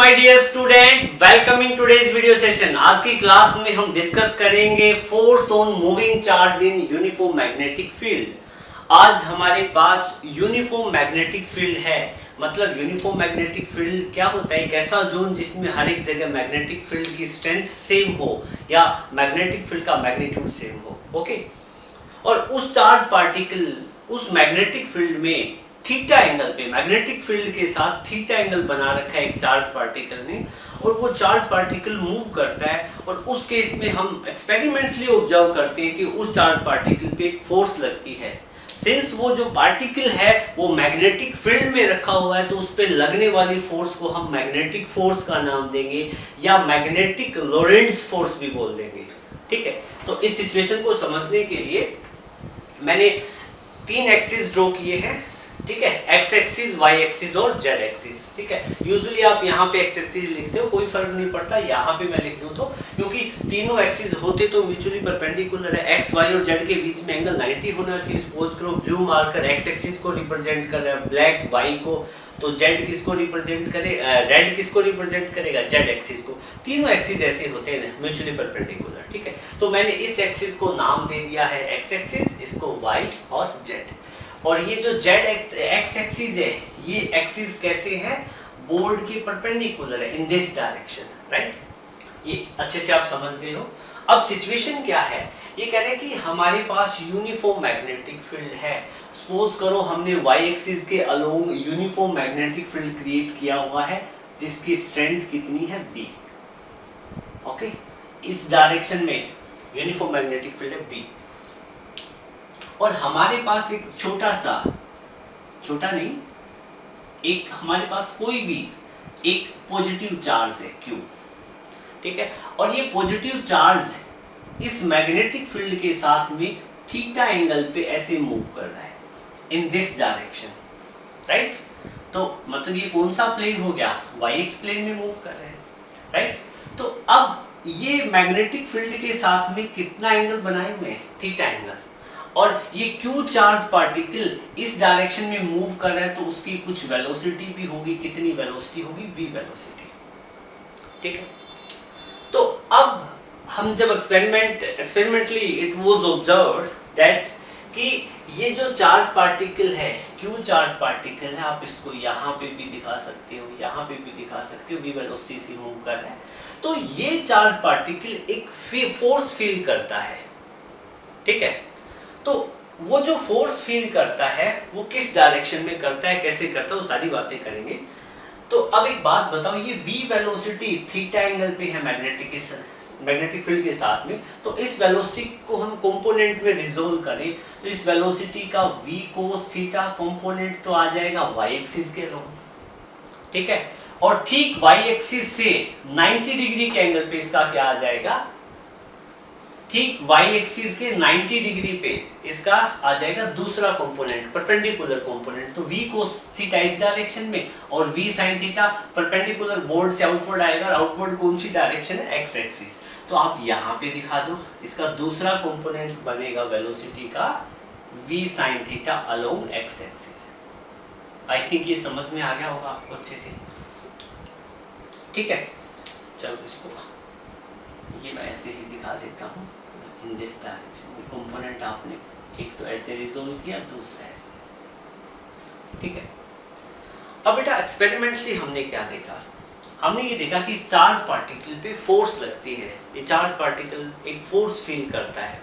My dear student, welcome in today's video session. आज की class में हम डिस्कस करेंगे force on moving charge in uniform magnetic field. आज हमारे पास यूनिफॉर्म मैग्नेटिक फील्ड है। मतलब यूनिफॉर्म मैग्नेटिक फील्ड क्या होता है? एक ऐसा जोन जिसमें हर एक जगह मैग्नेटिक फील्ड की स्ट्रेंथ सेम हो या मैग्नेटिक फील्ड का मैग्नीट्यूड सेम हो। ओके, और उस चार्ज पार्टिकल उस मैग्नेटिक फील्ड में थीटा एंगल पे, मैग्नेटिक फील्ड के साथ थीटा एंगल बना रखा है एक चार्ज पार्टिकल ने, और वो चार्ज पार्टिकल मूव करता है। और उस केस में हम एक्सपेरिमेंटली ऑब्जर्व करते हैं कि उस चार्ज पार्टिकल पे एक फोर्स लगती है। सिंस वो जो पार्टिकल है वो मैग्नेटिक फील्ड में रखा हुआ है, तो उस पे लगने वाली फोर्स को हम मैग्नेटिक फोर्स का नाम देंगे या मैग्नेटिक लोरेंट्ज फोर्स भी बोल देंगे। ठीक है, तो इस सिचुएशन को समझने के लिए मैंने 3 एक्सिस ड्रॉ किए हैं। ठीक है, एक्स एक्सिस, वाई एक्सिस और जेड एक्सिस। ठीक है, यूजुअली आप यहाँ पे एक्स एक्सिस लिखते हो, कोई फर्क नहीं पड़ता, यहाँ पे मैं लिख दूँ तो, क्योंकि तीनों एक्सिस होते तो म्यूचुअली परपेंडिकुलर है। एक्स वाई और जेड के बीच में एंगल 90 होना चाहिए। सपोज करो ब्लू मार्कर एक्स एक्सिस को रिप्रेजेंट कर रहा है, ब्लैक वाई को, तो जेड किसको रिप्रेजेंट करे, रेड किसको रिप्रेजेंट करेगा, जेड एक्सिस को। तीनों एक्सिस ऐसे होते हैं म्यूचुअली परपेंडिकुलर। ठीक है, तो मैंने इस एक्सिस को नाम दे दिया है एक्स एक्सिस, इसको वाई और जेड। और ये जो जेड एक्स एक्सिस है, ये एक्सिस कैसे है? बोर्ड के परपेंडिकुलर है, इन दिस डायरेक्शन, राइट। ये अच्छे से आप समझ गए हो। अब सिचुएशन क्या है? ये कह रहे हैं कि हमारे पास यूनिफॉर्म मैग्नेटिक फील्ड है। सपोज करो हमने वाई एक्सिस के along uniform magnetic field create किया हुआ है, जिसकी स्ट्रेंथ कितनी है? बी। ओके, इस डायरेक्शन में यूनिफॉर्म मैग्नेटिक फील्ड है बी, और हमारे पास एक छोटा नहीं, एक हमारे पास कोई भी एक पॉजिटिव चार्ज है Q। ठीक है, और ये पॉजिटिव चार्ज इस मैग्नेटिक फील्ड के साथ में थीटा एंगल पे ऐसे मूव कर रहा है, इन दिस डायरेक्शन, राइट। तो मतलब ये कौन सा प्लेन हो गया? YX प्लेन में मूव कर रहे हैं, राइट। तो अब ये मैग्नेटिक फील्ड के साथ में कितना एंगल बनाए हुए हैं? Theta angle. और ये Q चार्ज पार्टिकल इस डायरेक्शन में मूव कर रहा है, तो उसकी कुछ वेलोसिटी भी होगी। कितनी वेलोसिटी होगी? v velocity. ठीक है, तो अब हम जब experimentally it was observed that कि ये जो चार्ज पार्टिकल है, Q चार्ज पार्टिकल है, आप इसको यहाँ पे भी दिखा सकते हो, यहाँ पे भी दिखा सकते हो, v वेलोसिटी से मूव कर रहा है। तो ये चार्ज पार्टिकल एक फोर्स फील करता है। ठीक है, तो वो जो फोर्स फील करता है वो किस डायरेक्शन में करता है, कैसे करता है, वो सारी बातें करेंगे। तो अब एक बात बताओ, ये v वेलोसिटी थीटा एंगल पे है मैग्नेटिक फील्ड के साथ में, तो इस वेलोसिटी को हम कंपोनेंट में रिजोल्व करें तो इस वेलोसिटी का v cos थीटा कंपोनेंट तो आ जाएगा y एक्सिस के लोग। ठीक है, और ठीक y एक्सिस से 90 डिग्री के एंगल पे इसका क्या आ जाएगा? ठीक y एक्सिस के 90 डिग्री पे इसका आ जाएगा दूसरा कंपोनेंट, परपेंडिकुलर कंपोनेंट। तो v cos थीटा इस डायरेक्शन में और v sin theta perpendicular board से आउटवर्ड आएगा। आउटवर्ड कौन सी डायरेक्शन है? x axis. तो आप यहाँ पे दिखा दो, इसका दूसरा कंपोनेंट बनेगा वेलोसिटी का v sin theta along x axis. I think ये समझ में आ गया होगा आपको अच्छे से। ठीक है, चलो इसको ये मैं ऐसे ही दिखा देता हूँ, इन दिस डायरेक्शन। कंपोनेंट आपने एक तो ऐसे रिजोल्व किया, दूसरा ऐसे। ठीक है, अब बेटा एक्सपेरिमेंटली हमने क्या देखा? हमने ये देखा कि इस चार्ज पार्टिकल पे फोर्स लगती है। ये चार्ज पार्टिकल एक फोर्स फील करता है,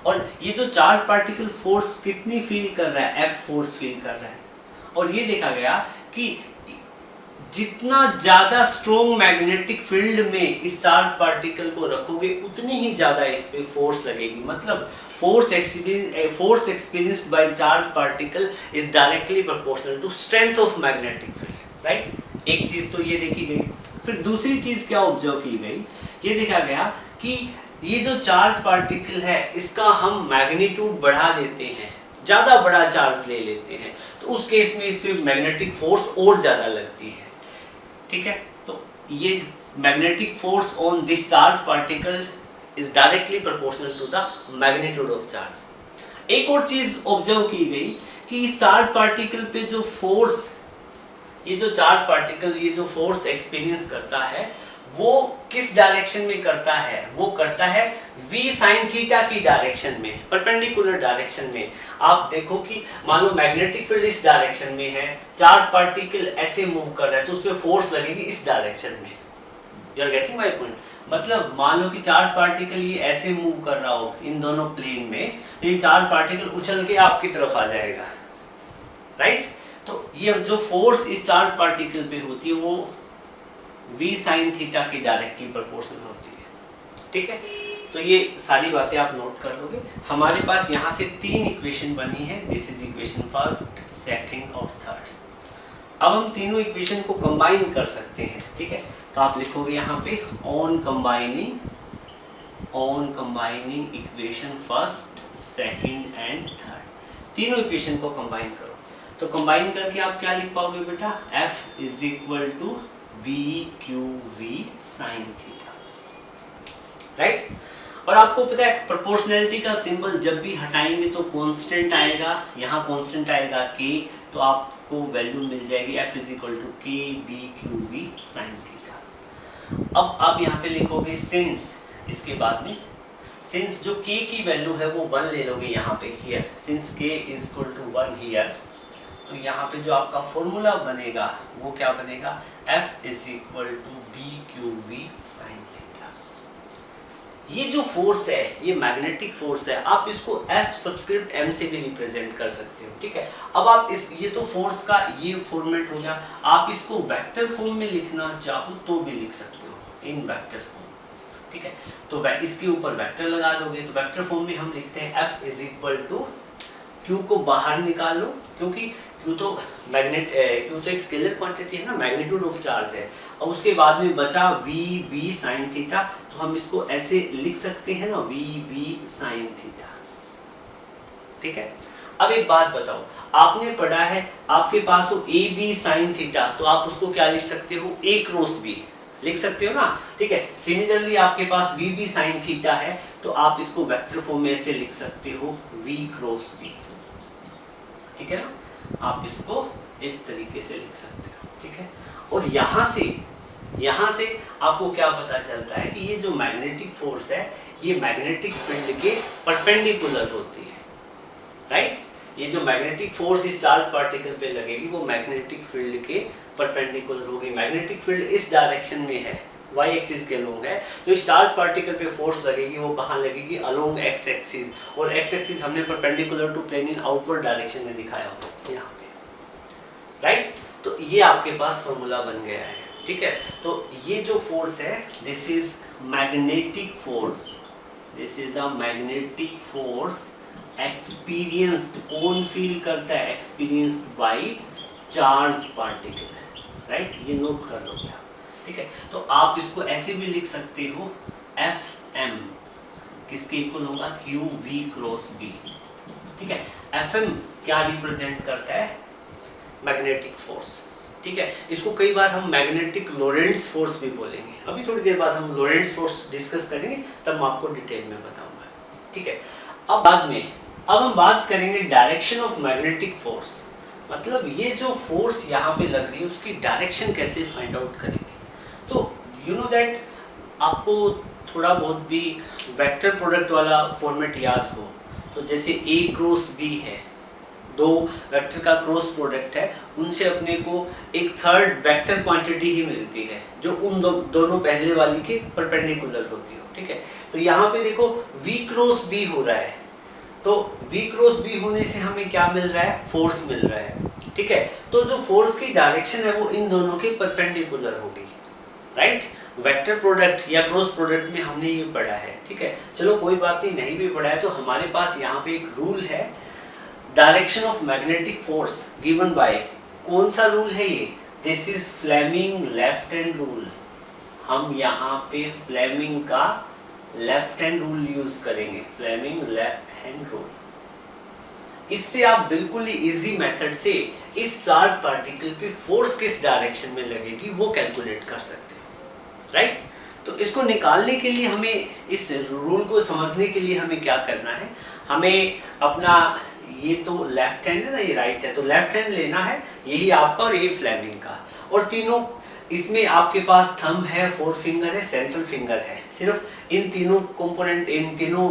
और ये जो चार्ज पार्टिकल फोर्स कितनी फील कर रहा है? F फोर्स फील कर रहा है। और ये देखा गया कि जितना ज्यादा स्ट्रॉन्ग मैग्नेटिक फील्ड में इस चार्ज पार्टिकल को रखोगे, उतनी ही ज्यादा इस पे फोर्स लगेगी। मतलब force experienced by charge particle is directly proportional to strength of magnetic field, right. एक चीज तो ये देखी गई। फिर दूसरी चीज क्या ऑब्जर्व की गई? ये देखा गया कि ये जो चार्ज पार्टिकल है, इसका हम मैग्नीट्यूड बढ़ा देते हैं, ज्यादा बड़ा चार्ज ले लेते हैं, तो उस केस में इस पे मैग्नेटिक फोर्स और ज्यादा लगती है। ठीक है, तो ये magnetic force on this charge particle is directly proportional to the magnitude of charge. एक और चीज ऑब्जर्व की गई कि इस चार्ज पार्टिकल पे जो फोर्स ये जो चार्ज पार्टिकल ये जो फोर्स एक्सपीरियंस करता है वो किस डायरेक्शन में करता है, वो करता है v sin थीटा की डायरेक्शन में, परपेंडिकुलर डायरेक्शन में। आप देखो कि मान लो मैग्नेटिक फील्ड इस डायरेक्शन में है, चार्ज पार्टिकल ऐसे मूव कर रहा है तो उस पर फोर्स लगेगी इस डायरेक्शन में। You are getting my point? मतलब मान लो कि चार्ज पार्टिकल ये ऐसे मूव कर रहा हो इन दोनों प्लेन में, तो ये चार्ज पार्टिकल उछल के आपकी तरफ आ जाएगा, राइट? तो ये जो फोर्स इस चार्ज पार्टिकल पे होती है वो v sin थीटा की डायरेक्टली प्रोपोर्शनल होती है, ठीक है? तो ये सारी बातें आप नोट कर लोगे। हमारे पास यहाँ से 3 इक्वेशन बनी है, this is equation first, second और थर्ड। अब हम तीनों इक्वेशन को कंबाइन कर सकते हैं, ठीक है? तो आप लिखोगे यहाँ पे on combining equation first, second and third. तीनों इक्वेशन को कंबाइन करो। तो कंबाइन करके आप क्या लिख पाओगे बेटा? F is equal to BQV sin theta, right? और आपको पता है प्रोपोर्शनैलिटी का सिंबल जब भी हटाएंगे तो कांस्टेंट आएगा, यहाँ कांस्टेंट आएगा k, तो आपको वैल्यू मिल जाएगी F is equal to k BQV sin theta. अब आप यहाँ पे लिखोगे सिंस, इसके बाद में सिंस जो k की वैल्यू है वो 1 ले लोगे यहाँ पे, here since k is equal to 1 here, तो यहाँ पे जो आपका फॉर्मूला बनेगा वो क्या बनेगा? F is equal to BQV sin theta. ये जो फोर्स है ये मैग्नेटिक फोर्स है, आप इसको F सबस्क्रिप्ट m से भी रिप्रेजेंट कर सकते हो, ठीक है? अब आप इस ये तो फोर्स का ये फॉर्मेट हो गया, आप इसको वेक्टर फॉर्म में लिखना चाहो तो भी लिख सकते हो, इन वेक्टर फॉर्म, ठीक है? तो इसके ऊपर वेक्टर लगा दोगे तो वेक्टर फॉर्म में हम लिखते हैं F is equal to, Q को बाहर निकाल लो क्योंकि Q तो एक स्केलर क्वांटिटी है ना, मैग्नीट्यूड ऑफ चार्ज है, और उसके बाद में बचा VB sin थीटा, तो हम इसको ऐसे लिख सकते हैं ना, VB sin थीटा, ठीक है? अब एक बात बताओ, आपने पढ़ा है आपके पास हो AB sin थीटा, तो आप उसको क्या लिख सकते हो? A क्रॉस B लिख सकते हो ना, ठीक है? सिमिलरली आपके पास VB sin थीटा है तो आप इसको वेक्टर फॉर्म में ऐसे लिख सकते हो V क्रॉस B, ठीक है ना? आप इसको इस तरीके से लिख सकते हो, ठीक है? और यहाँ से आपको क्या पता चलता है कि ये जो मैग्नेटिक फोर्स है ये मैग्नेटिक फील्ड के परपेंडिकुलर होती है, राइट? ये जो मैग्नेटिक फोर्स इस चार्ज पार्टिकल पे लगेगी वो मैग्नेटिक फील्ड के परपेंडिकुलर होगी। मैग्नेटिक फील्ड इस डायरेक्शन में है, y एक्सिस के अलोंग है, तो इस चार्ज पार्टिकल पे फोर्स लगेगी वो कहाँ लगेगी? अलोंग x एक्सिस, और x एक्सिस हमने perpendicular to plane in outward direction में दिखाया हो यहाँ पे, राइट? तो ये आपके पास फॉर्मूला बन गया है, ठीक है? तो ये जो फोर्स है this is magnetic force, this is the magnetic force experienced, कौन फील करता है? Experienced by charge particle, right? ये नोट कर लो क्या, ठीक है? तो आप इसको ऐसे भी लिख सकते हो Fm किसके इक्वल होगा? QV क्रॉस B, ठीक है? Fm क्या रिप्रेजेंट करता है? मैग्नेटिक फोर्स, ठीक है? इसको कई बार हम मैग्नेटिक लोरेंट्ज फोर्स भी बोलेंगे, अभी थोड़ी देर बाद हम लोरेंट्ज फोर्स डिस्कस करेंगे तब मैं आपको डिटेल में बताऊंगा, ठीक है? अब हम बात करेंगे डायरेक्शन ऑफ मैग्नेटिक फोर्स, मतलब ये जो फोर्स यहाँ पे लग रही है उसकी डायरेक्शन कैसे फाइंड आउट करेंगे। तो यू नो दैट आपको थोड़ा बहुत भी वेक्टर प्रोडक्ट वाला फॉर्मेट याद हो, तो जैसे A क्रॉस B है, दो वेक्टर का क्रॉस प्रोडक्ट है, उनसे अपने को एक थर्ड वेक्टर क्वांटिटी ही मिलती है जो उन दोनों पहले वाली के परपेंडिकुलर होती हो, ठीक है? तो यहाँ पे देखो V क्रॉस B हो रहा है, तो V क्रॉस B होने से हमें क्या मिल रहा है? फोर्स मिल रहा है, ठीक है? तो जो फोर्स की डायरेक्शन है वो इन दोनों के परपेंडिकुलर होगी, राइट? वेक्टर प्रोडक्ट या क्रॉस प्रोडक्ट में हमने ये पढ़ा है, ठीक है? चलो कोई बात नहीं भी पढ़ा है तो हमारे पास यहाँ पे एक रूल है, direction of magnetic force given by, कौन सा रूल है ये? This is Fleming left hand rule. हम यहाँ पे फ्लेमिंग का लेफ्ट हैंड रूल यूज करेंगे, फ्लेमिंग लेफ्ट हैंड रूल। इससे आप बिल्कुल ही इजी मेथड से इस चार्ज पार्टिकल पे फोर्स किस डायरेक्शन में लगेगी वो कैलकुलेट कर सकते हैं, राइट? तो इसको निकालने के लिए हमें, इस रूल को समझने के लिए हमें क्या करना है? हमें अपना ये तो लेफ्ट हैंड है ना, ये राइट है, तो लेफ्ट हैंड लेना है, यही आपका और यही फ्लेमिंग का। और तीनों इसमें आपके पास थंब है, फोर फिंगर है, सेंट्रल फिंगर है। सिर्फ इन तीनों कंपोनेंट, इन तीनों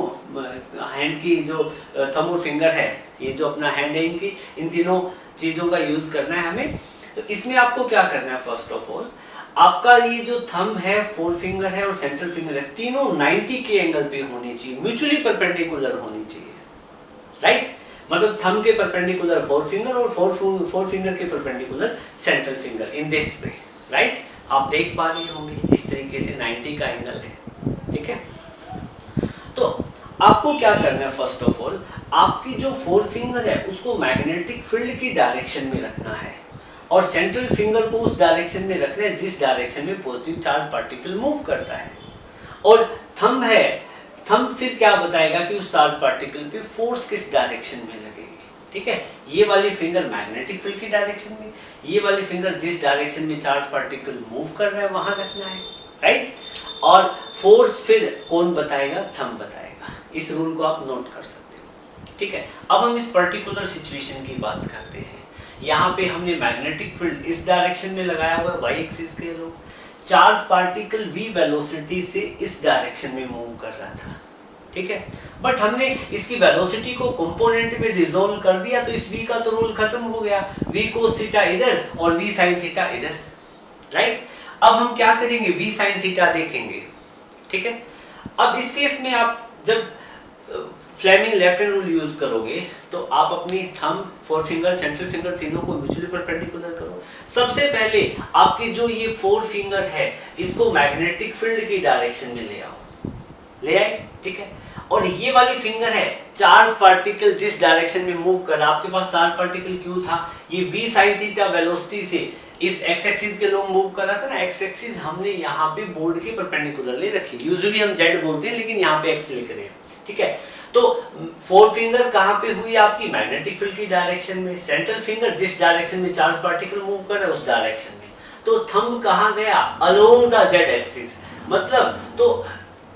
हैंड की जो थंब और फिंगर है, ये जो अपना हैंड है इनकी, इन तीनों चीज़ों का यूज़ करना है हमें। तो इसमें आपको क्या करना है, फर्स्ट ऑफ ऑल आपका ये जो थंब है, फोर फिंगर है और सेंट्रल फिंगर है, तीनों 90 के एंगल पे होनी चाहिए, म्यूचुअली परपेंडिकुलर होनी चाहिए, राइट। मतलब थंब के परपेंडिकुलर फोर फिंगर और फोर फिंगर के perpendicular central finger, in this way, right. आप देख पा रहे होंगे इस तरीके से 90 का एंगल है, ठीक है। तो आपको क्या करना है, फर्स्ट ऑफ ऑल आपकी जो फोर फिंगर है उसको मैग्नेटिक फील्ड की डायरेक्शन में रखना है और सेंट्रल फिंगर को उस डायरेक्शन में रखना है जिस डायरेक्शन में पॉजिटिव चार्ज पार्टिकल मूव करता है। और थंब है, थंब फिर क्या बताएगा कि उस चार्ज पार्टिकल पे फोर्स किस डायरेक्शन में लगेगी, ठीक है। ये वाली फिंगर मैग्नेटिक फील्ड की डायरेक्शन में, ये वाली फिंगर जिस डायरेक्शन में चार्ज पार्टिकल मूव कर रहा है वहां रखना है, राइट। और फोर्स फिर कौन बताएगा, थंब बताएगा। इस रूल को आप नोट कर सकते हो, ठीक है। अब हम इस पर्टिकुलर सिचुएशन की बात करते हैं। यहाँ पे हमने मैग्नेटिक फील्ड इस डायरेक्शन में लगाया हुआ है, वाई एक्सिस के लोग, चार्ज पार्टिकल v वेलोसिटी से इस डायरेक्शन में मूव कर रहा था, ठीक है। बट हमने इसकी वेलोसिटी को कंपोनेंट में रिजोल्व कर दिया तो इस v का तो रूल खत्म हो गया, v cos थीटा इधर और v sin थीटा इधर, राइट। अब हम क्या करेंगे, v sin थीटा देखेंगे, ठीक है। अब इस केस में आप जब Fleming left hand rule use करोगे तो आप अपनी thumb, forefinger, central finger तीनों को म्यूचुअली परपेंडिकुलर करो। सबसे पहले आपकी जो ये फोर फिंगर है इसको मैग्नेटिक फील्ड की डायरेक्शन में ले आओ, ले आए, ठीक है। और ये वाली फिंगर है, चार्ज पार्टिकल जिस डायरेक्शन में मूव कर रहा, आपके पास चार्ज पार्टिकल क्यों था, ये v sin थीटा वेलोसिटी से इस x एक्सिस के लोग मूव कर रहा था ना, x एक्सिस हमने यहाँ पे बोर्ड के परपेंडिकुलर ले रखी, यूजुअली हम z बोलते हैं लेकिन यहाँ पे x लिख रहे हैं, ठीक है। तो फोर फिंगर कहाँ पे हुई आपकी, मैग्नेटिक फील्ड की डायरेक्शन में, सेंट्रल फिंगर जिस डायरेक्शन में चार्ज पार्टिकल मूव कर रहा है उस डायरेक्शन में, तो थंब कहाँ गया, अलोंग द z एक्सिस। मतलब तो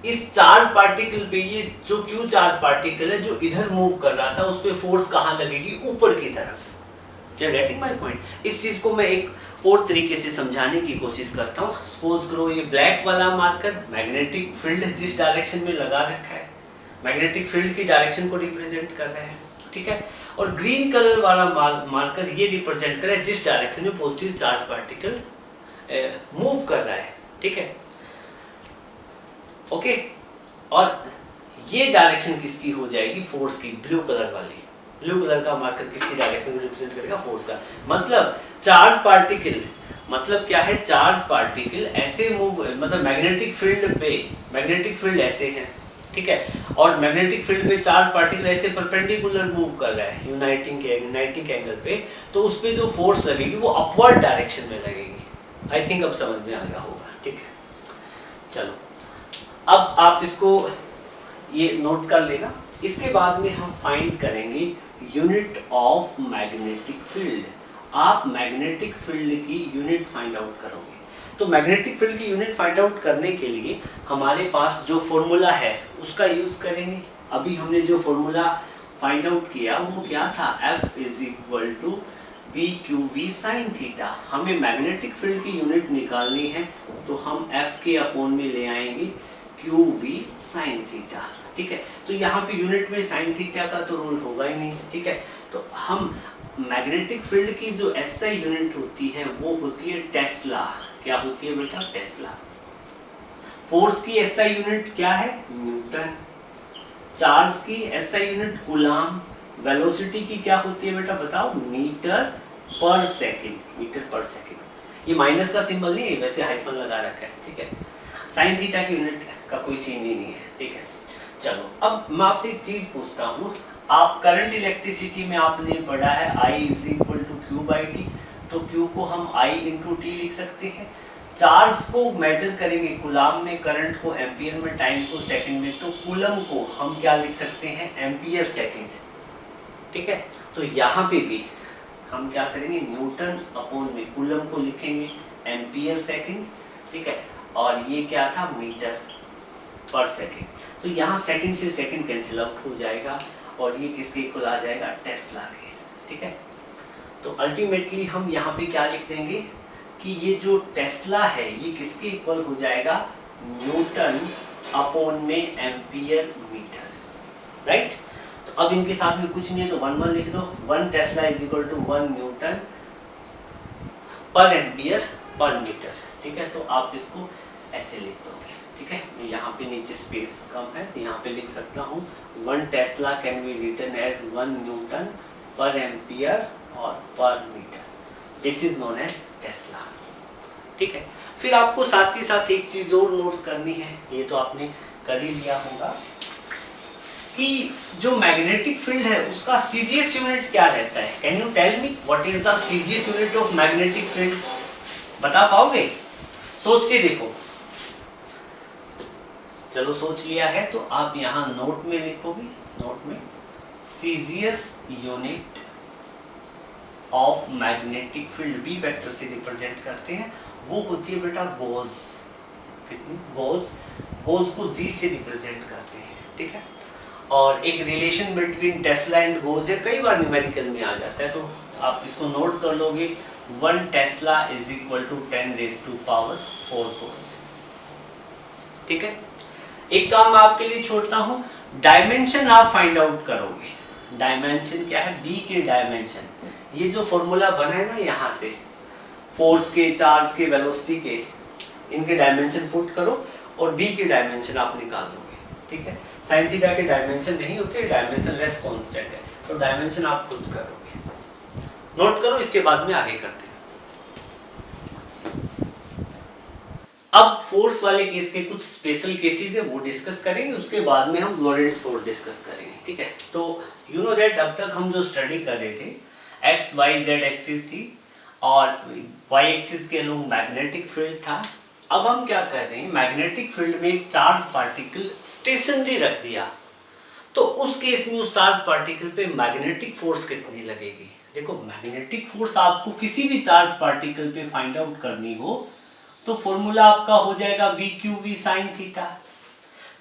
इस चार्ज पार्टिकल पे, ये जो q चार्ज पार्टिकल है जो इधर मूव कर रहा था उस पे फोर्स कहाँ लगेगी, ऊपर की तरफ। You getting my point. इस चीज को मैं एक और तरीके से समझाने की कोशिश करता हूँ। सपोज करो ये ब्लैक वाला मार्कर मैग्नेटिक फील्ड जिस डायरेक्शन में लगा रखा है, मैग्नेटिक फील्ड की डायरेक्शन को रिप्रेजेंट कर रहा है, ठीक है। और ग्रीन कलर वाला मार्कर ये रिप्रेजेंट कर रहा है जिस डायरेक्शन में पॉजिटिव चार्ज पार्टिकल मूव कर रहा है, ठीक है, ओके। और ये डायरेक्शन किसकी हो जाएगी, फोर्स की, ब्लू कलर वाली। ब्लू कलर का मार्कर किसकी डायरेक्शन को रिप्रेजेंट करेगा, फोर्स का। मतलब चार्ज पार्टिकल, मतलब क्या है, चार्ज पार्टिकल ऐसे मूव, मतलब मैग्नेटिक फील्ड पे, मैग्नेटिक फील्ड ऐसे है, ठीक है, और मैग्नेटिक फील्ड में चार्ज पार्टिकल ऐसे परपेंडिकुलर मूव कर रहा है यूनाइटिंग के एंगल पे, तो उस पे जो फोर्स लगेगी वो अपवर्ड डायरेक्शन में लगेगी। आई थिंक अब समझ में आ गया होगा, ठीक है। चलो अब आप इसको ये नोट कर लेना। इसके बाद में हम फाइंड करेंगे यूनिट ऑफ मैग्नेटिक फील्ड। आप मैग्नेटिक फील्ड की यूनिट फाइंड आउट करोगे। तो मैग्नेटिक फील्ड की यूनिट फाइंड आउट करने के लिए हमारे पास जो फॉर्मूला है उसका यूज करेंगे। अभी हमने जो फॉर्मूला फाइंड आउट किया वो क्या था, F = BQV sin थीटा। हमें मैग्नेटिक फील्ड की यूनिट निकालनी है तो हम F के अपॉन में ले आएंगे QV sin थीटा, ठीक है। तो यहाँ पे यूनिट में sin थीटा का तो रूल होगा ही नहीं, ठीक है। तो हम मैग्नेटिक फील्ड की जो SI यूनिट होती है वो होती है टेस्ला। क्या होती है बेटा, टेस्ला। फोर्स की SI यूनिट क्या है, न्यूटन। चार्ज की SI यूनिट कूलाम। वेलोसिटी की क्या होती है बेटा बताओ, मीटर पर सेकंड। मीटर पर सेकंड, ये माइनस का सिंबल नहीं है, वैसे हाइफन लगा रखा है, ठीक है। साइन थीटा की यूनिट का कोई सीन ही नहीं है, ठीक है। चलो अब मैं आपसे एक चीज पूछता हूँ, आप करंट इलेक्ट्रिसिटी में आपने पढ़ा है I = Q/T, तो Q को हम I × T लिख सकते हैं। चार्ज को मेजर करेंगे कूलाम में, करंट को एम्पियर में, टाइम को सेकंड में, तो कूलम को हम क्या लिख सकते हैं, एम्पियर सेकंड, ठीक है। तो यहाँ पे भी हम क्या करेंगे, न्यूटन अपॉन में कूलम को लिखेंगे एम्पियर सेकंड, ठीक है। और ये क्या था, मीटर पर सेकंड। तो यहाँ सेकंड से सेकंड कैंसिल आउट हो जाएगा और ये किसके इक्वल आ जाएगा, टेस्ला के, ठीक है। तो अल्टीमेटली हम यहाँ पे क्या लिख देंगे कि ये जो टेस्ला है ये किसके इक्वल हो जाएगा, न्यूटन अपॉन में एम्पियर मीटर, राइट। तो अब इनके साथ में कुछ नहीं है तो 1 लिख दो, 1 tesla is equal to 1 newton per ampere per metre, ठीक है। तो आप इसको ऐसे लिख दोगे, ठीक है। यहाँ पे नीचे स्पेस कम है तो यहाँ पे लिख सकता हूँ 1 tesla can be written as 1 newton per ampere और per metre, this is known as tesla, ठीक है। फिर आपको साथ के साथ एक चीज और नोट करनी है, ये तो आपने कर ही लिया होगा कि जो मैग्नेटिक फील्ड है उसका सीजीएस यूनिट क्या रहता है। Can you tell me what is the CGS unit of magnetic field, बता पाओगे? सोच के देखो, चलो सोच लिया है तो आप यहाँ नोट में लिखोगे, नोट में CGS unit of magnetic field B vector से रिप्रेजेंट करते हैं, वो होती है बेटा गोज, कितनी गोज, गोज को जी से रिप्रेजेंट करते हैं, ठीक है। और एक relation between Tesla and goes है, कई बार न्यूमेरिकल में आ जाता है, तो आप इसको नोट कर लोगे 1 tesla is equal to 10⁴ gauss, ठीक है। एक काम मैं आपके लिए छोड़ता हूँ, डायमेंशन आप फाइंड आउट करोगे। डायमेंशन क्या है, बी के डायमेंशन, ये जो फॉर्मूला बना है ना यहाँ से, फोर्स के, चार्ज के, वेलोसिटी के, इनके डायमेंशन पुट करो और बी के डायमेंशन आप निकाल लोगे, ठीक है। साइन थीटा के डायमेंशन नहीं होते, डायमेंशन लेस कांस्टेंट है, तो डायमेंशन आप खुद करोगे, नोट करो, इसके बाद में आगे करते हैं। अब फोर्स वाले केस के कुछ स्पेशल केसेस है वो डिस्कस करेंगे, उसके बाद में हम लॉरेंट्ज फोर्स डिस्कस करेंगे, ठीक है। तो यू नो दैट अब तक हम जो स्टडी कर रहे थे एक्स वाई जेड एक्सिस थी और वाई एक्सिस के अलोंग मैग्नेटिक फील्ड था। अब हम क्या कर रहे हैं, मैग्नेटिक फील्ड में एक चार्ज पार्टिकल स्टेशनरी रख दिया, तो उस केस में उस चार्ज पार्टिकल पे मैग्नेटिक फोर्स कितनी लगेगी। देखो मैग्नेटिक फोर्स आपको किसी भी चार्ज पार्टिकल पे फाइंड आउट करनी हो तो फॉर्मूला आपका हो जाएगा B Q V sine theta.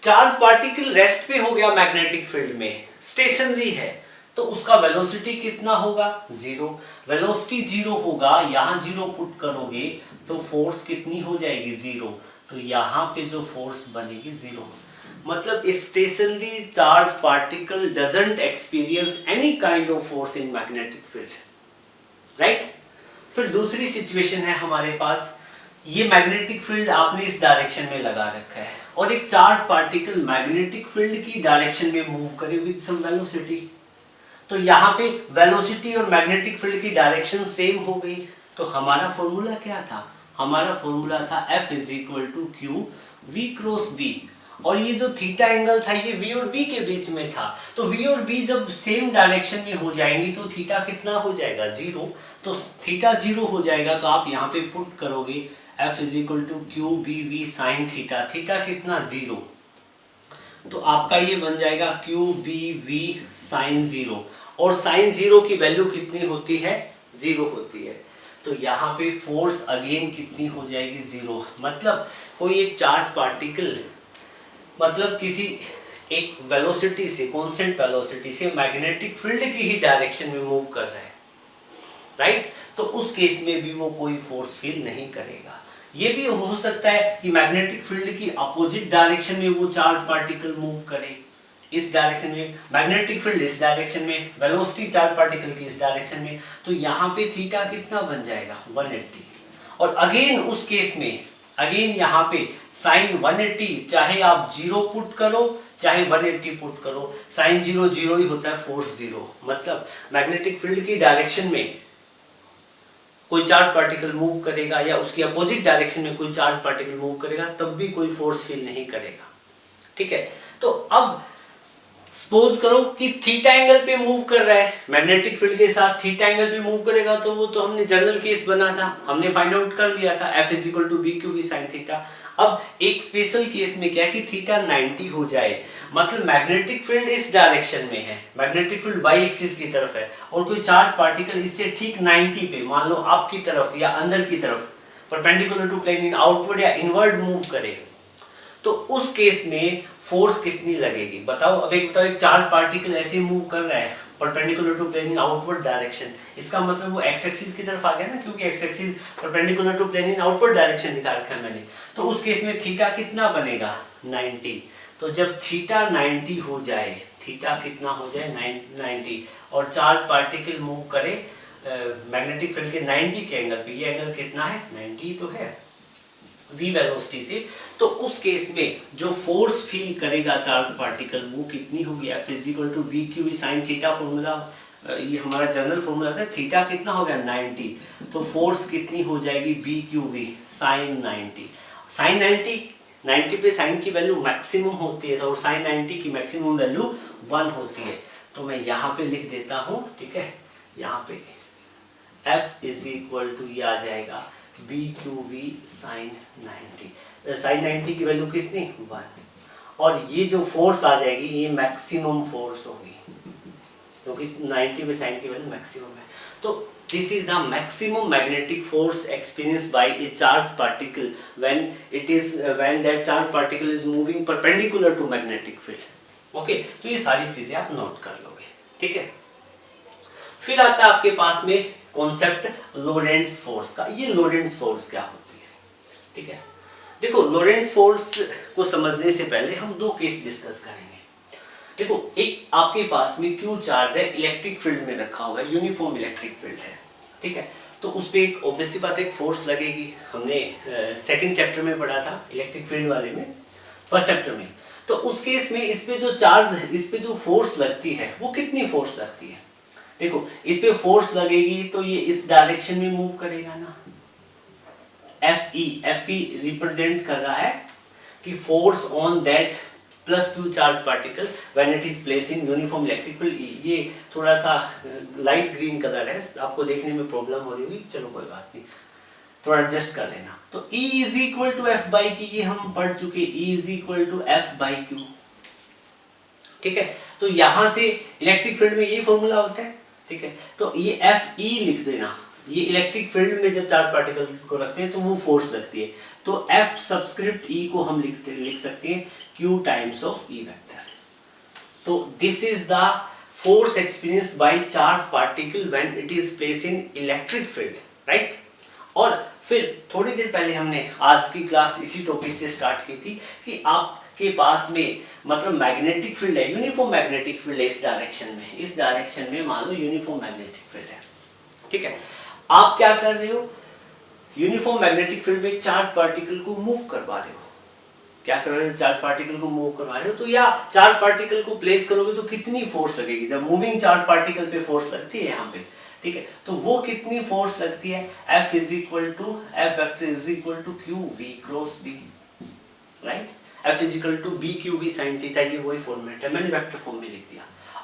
Charge particle rest पे हो गया मैग्नेटिक फील्ड में, स्टेशनरी है, तो उसका वेलोसिटी कितना होगा, 0। वेलोसिटी 0 होगा, यहाँ 0 पुट करोगे तो फोर्स कितनी हो जाएगी, 0। तो यहाँ पे जो फोर्स बनेगी 0, मतलब stationary charge particle doesn't experience any kind of force in magnetic field, right. फिर दूसरी सिचुएशन है हमारे पास, ये मैग्नेटिक फील्ड आपने इस डायरेक्शन में लगा रखा है और एक चार्ज पार्टिकल मैग्नेटिक फील्ड की डायरेक्शन में मूव करे विद सम वेलोसिटी, तो यहाँ पे वेलोसिटी और मैग्नेटिक फील्ड की डायरेक्शन सेम हो गई। तो हमारा फॉर्मूला क्या था, हमारा फॉर्मूला था F is equal to Q V cross B, और ये जो थीटा एंगल था ये V और B के बीच में था, तो V और B जब सेम डायरेक्शन में हो जाएंगी तो थीटा कितना हो जाएगा, 0। तो थीटा 0 हो जाएगा, तो आप यहाँ पे पुट करोगे F is equal to Q B V sine theta, theta कितना 0, तो आपका ये बन जाएगा क्यू बी वी साइन 0, और साइन 0 की वैल्यू कितनी होती है, 0 होती है। तो यहाँ पे फोर्स अगेन कितनी हो जाएगी, 0। मतलब कोई एक चार्ज पार्टिकल मतलब किसी एक वेलोसिटी से, कांस्टेंट वेलोसिटी से मैग्नेटिक फील्ड की ही डायरेक्शन में मूव कर रहा है, राइट। तो उस केस में भी वो कोई फोर्स फील नहीं करेगा। ये भी हो सकता है कि मैग्नेटिक फील्ड की अपोजिट डायरेक्शन में वो चार्ज पार्टिकल मूव करे, इस डायरेक्शन में, मैग्नेटिक फील्ड इस डायरेक्शन में, वेलोसिटी चार्ज पार्टिकल की इस डायरेक्शन में, तो यहाँ पे थीटा कितना बन जाएगा, 180। और अगेन उस केस में अगेन यहाँ पे साइन 180, चाहे आप 0 पुट करो चाहे 180 पुट करो, साइन 0 0 ही होता है, फोर्स 0। मतलब मैग्नेटिक फील्ड की डायरेक्शन में कोई चार्ज पार्टिकल मूव करेगा या उसकी अपोजिट डायरेक्शन में कोई चार्ज पार्टिकल मूव करेगा तब भी कोई फोर्स फील नहीं करेगा, ठीक है। तो अब सपोज करो कि थीटा एंगल पे मूव कर रहा है, मैग्नेटिक फील्ड के साथ थीटा एंगल पे मूव करेगा, तो वो तो हमने जनरल केस बना था, हमने फाइंड आउट कर लिया था F is equal to B Q V sine theta. अब एक स्पेशल केस में क्या है कि थीटा 90 हो जाए, मतलब मैग्नेटिक फील्ड इस डायरेक्शन में है, मैग्नेटिक फील्ड वाई एक्सिस की तरफ है और कोई चार्ज पार्टिकल इससे ठीक 90 पे, मान लो आपकी तरफ या अंदर की तरफ perpendicular to plane in outward या इनवर्ड मूव करे, तो उस केस में फोर्स कितनी लगेगी बताओ। अब एक बताओ, एक चार्ज पार्टिकल ऐसे मूव कर रहा है perpendicular to plane in outward direction, इसका मतलब वो एक्स एक्सिस की तरफ आ गया ना, क्योंकि x axis perpendicular to plane in outward direction दिखा रखा है मैंने। तो उस केस में थीटा कितना बनेगा 90। तो जब थीटा 90 हो जाए, थीटा कितना हो जाए 90, और चार्ज पार्टिकल मूव करे मैग्नेटिक फील्ड के 90 के एंगल पे, ये एंगल कितना है 90 तो है v वेलोसिटी से, तो उस केस में जो फोर्स फील करेगा चार्ज पार्टिकल वो कितनी होगी, F equal to B Q sine theta. Formula ये हमारा जनरल फॉर्मूला है, थीटा कितना हो गया 90, तो फोर्स कितनी हो जाएगी B Q V sine 90। Sine 90 पे साइन की वैल्यू मैक्सिमम होती है और साइन 90 की मैक्सिमम वैल्यू 1 होती है। तो मैं यहाँ पे लिख देता हूँ, ठीक है, यहाँ पे F इज इक्वल टू ये आ जाएगा B Q V sine 90। Sine 90 की वैल्यू कितनी 1, और ये जो फोर्स आ जाएगी ये मैक्सिमम फोर्स होगी, क्योंकि 90 में साइन की वैल्यू मैक्सिमम है। तो this is the maximum magnetic force experienced by a charged particle when that charged particle is moving perpendicular to magnetic field. Okay, तो ये सारी चीजें आप नोट कर लोगे, ठीक है। फिर आता है आपके पास में कॉन्सेप्ट लोरेंट्ज फोर्स का। ये लोरेंट्ज फोर्स क्या होती है, ठीक है। देखो, लोरेंट्ज फोर्स को समझने से पहले हम दो केस डिस्कस करेंगे। देखो, एक आपके पास में क्यू चार्ज है, इलेक्ट्रिक फील्ड में रखा हुआ है, यूनिफॉर्म इलेक्ट्रिक फील्ड है, ठीक है। तो उस पे एक ऑब्वियसली बात एक फोर्स लगेगी, हमने सेकंड चैप्टर में पढ़ा था इलेक्ट्रिक फील्ड वाले में, फर्स्ट चैप्टर में। तो उस केस में इस पे जो चार्ज, इस पे जो फोर्स लगती है वो कितनी फोर्स लगती है। देखो, इस पे फोर्स लगेगी तो ये इस डायरेक्शन में मूव करेगा ना, Fe रिप्रेजेंट कर रहा है कि force on that plus Q charge particle when it is placed in uniform electric field. ये थोड़ा सा लाइट ग्रीन कलर है, आपको देखने में प्रॉब्लम हो रही होगी, चलो कोई बात नहीं, थोड़ा एडजस्ट कर लेना। तो E is equal to F by Q, ये हम पढ़ चुके, E is equal to F by Q, ठीक है। तो यहां से इलेक्ट्रिक फील्ड में ये फॉर्मूला होता है, ठीक है। तो ये एफ ई लिख देना, ये इलेक्ट्रिक फील्ड में जब चार्ज पार्टिकल को रखते हैं तो वो फोर्स लगती है। तो एफ सबस्क्रिप्ट ई को हम लिख सकते हैं q times of E vector. तो this is the force experienced by charge particle when it is placed in electric field, right. और फिर थोड़ी देर पहले हमने आज की क्लास इसी टॉपिक से स्टार्ट की थी कि आपके पास में मतलब मैग्नेटिक फील्ड है, यूनिफॉर्म मैग्नेटिक फील्ड है इस डायरेक्शन में मान लो यूनिफॉर्म मैग्नेटिक फील्ड है, ठीक है। आप क्या कर रहे हो, यूनिफॉर्म मैग्नेटिक फील्ड में चार्ज पार्टिकल को मूव करवा रहे हो। क्या कर रहे हो, चार्ज पार्टिकल को मूव करवा रहे हो। तो या चार्ज पार्टिकल को प्लेस करोगे तो कितनी फोर्स लगेगी, जब मूविंग चार्ज पार्टिकल पे फोर्स लगती है यहाँ पे, ठीक है। तो वो कितनी फोर्स लगती है, F is equal to F vector is equal to Q V cross B, right. F is equal to B Q V sine theta, ये वही फॉर्मेट है, मैंने वेक्टर फॉर्म में लिख दिया।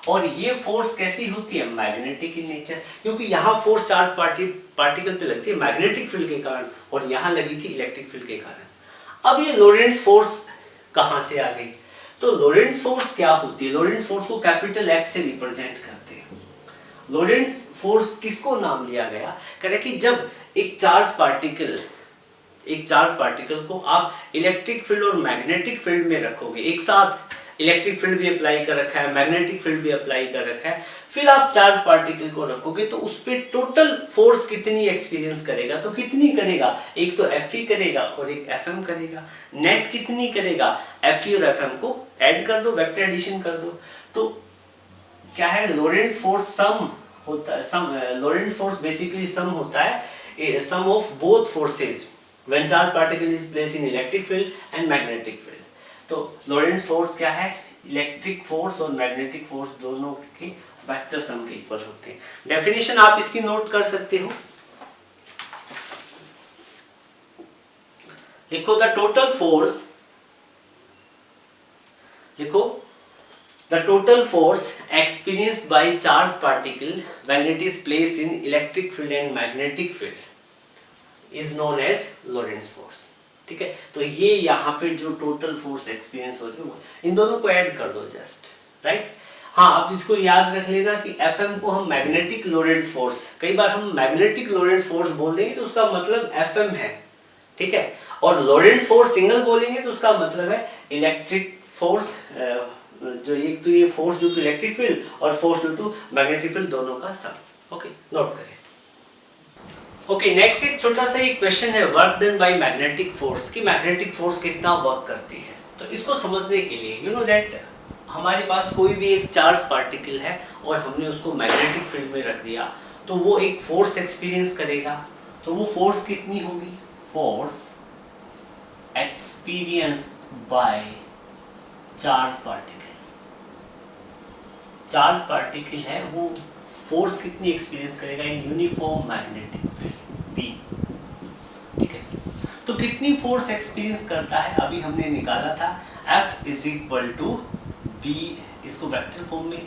और ये फोर्स कैसी होती है, मैग्नेटिक इन नेचर, क्योंकि यहाँ फोर्स चार्ज पार्टिकल पे लगती है मैग्नेटिक फील्ड के कारण, और यहाँ लगी थी इलेक्ट्रिक फील्ड के कारण। अब ये लोरेंट्ज फोर्स कहाँ से आ गई, तो लोरेंट्ज फोर्स क्या होती है, लोरेंट्ज फोर्स को कैपिटल F से रिप्रेजेंट करते हैं। लोरेंट्ज फोर्स किसको नाम दिया गया, कह रहे कि जब एक चार्ज पार्टिकल को आप इलेक्ट्रिक फील्ड और मैग्नेटिक फील्ड में रखोगे, एक साथ इलेक्ट्रिक फील्ड भी अप्लाई कर रखा है, मैग्नेटिक फील्ड भी अप्लाई कर रखा है, फिर आप चार्ज पार्टिकल को रखोगे तो उस पे टोटल फोर्स कितनी एक्सपीरियंस करेगा, तो कितनी करेगा, एक तो Fe करेगा और एक Fm करेगा। नेट कितनी करेगा, Fe और Fm को ऐड कर दो, वेक्टर एडिशन कर दो। तो क्या है, लोरेंट्ज फोर्स सम होता है, लोरेंट्ज फोर्स बेसिकली सम होता है, sum of both forces when charge particle is placed in electric field and magnetic field. तो लोरेंट्ज फोर्स क्या है, इलेक्ट्रिक फोर्स और मैग्नेटिक फोर्स दोनों के वेक्टर सम के इक्वल होते हैं। डेफिनेशन आप इसकी नोट कर सकते हो, लिखो the total force experienced by charged particle when it is placed in electric field and magnetic field is known as Lorentz force, ठीक है। तो ये यहाँ पे जो टोटल फोर्स एक्सपीरियंस हो रही है इन दोनों को ऐड कर दो जस्ट, राइट। हाँ, आप इसको याद रख लेना कि Fm को हम मैग्नेटिक लोरेंट्ज फोर्स, कई बार हम मैग्नेटिक लोरेंट्ज फोर्स बोल देंगे तो उसका मतलब Fm है, ठीक है। और लोरेंट्ज फोर्स सिंगल बोलेंगे तो उसका मतलब है इलेक्ट्रिक फोर्स, जो एक तो ये force due to electric field और force due to magnetic field दोनों का सम। ओके, नोट करें। ओके, नेक्स्ट एक छोटा सा एक क्वेश्चन है, work done by magnetic force, कि मैग्नेटिक फोर्स कितना वर्क करती है। तो इसको समझने के लिए यू नो दैट हमारे पास कोई भी एक चार्ज पार्टिकल है और हमने उसको मैग्नेटिक फील्ड में रख दिया तो वो एक फोर्स एक्सपीरियंस करेगा। तो वो फोर्स कितनी होगी? Force experience by charge particle. Charge particle है वो फोर्स कितनी एक्सपीरियंस करेगा in uniform magnetic field B. ठीक है, तो कितनी फोर्स एक्सपीरियंस करता है अभी हमने निकाला था, F is equal to B. इसको वेक्टर फॉर्म में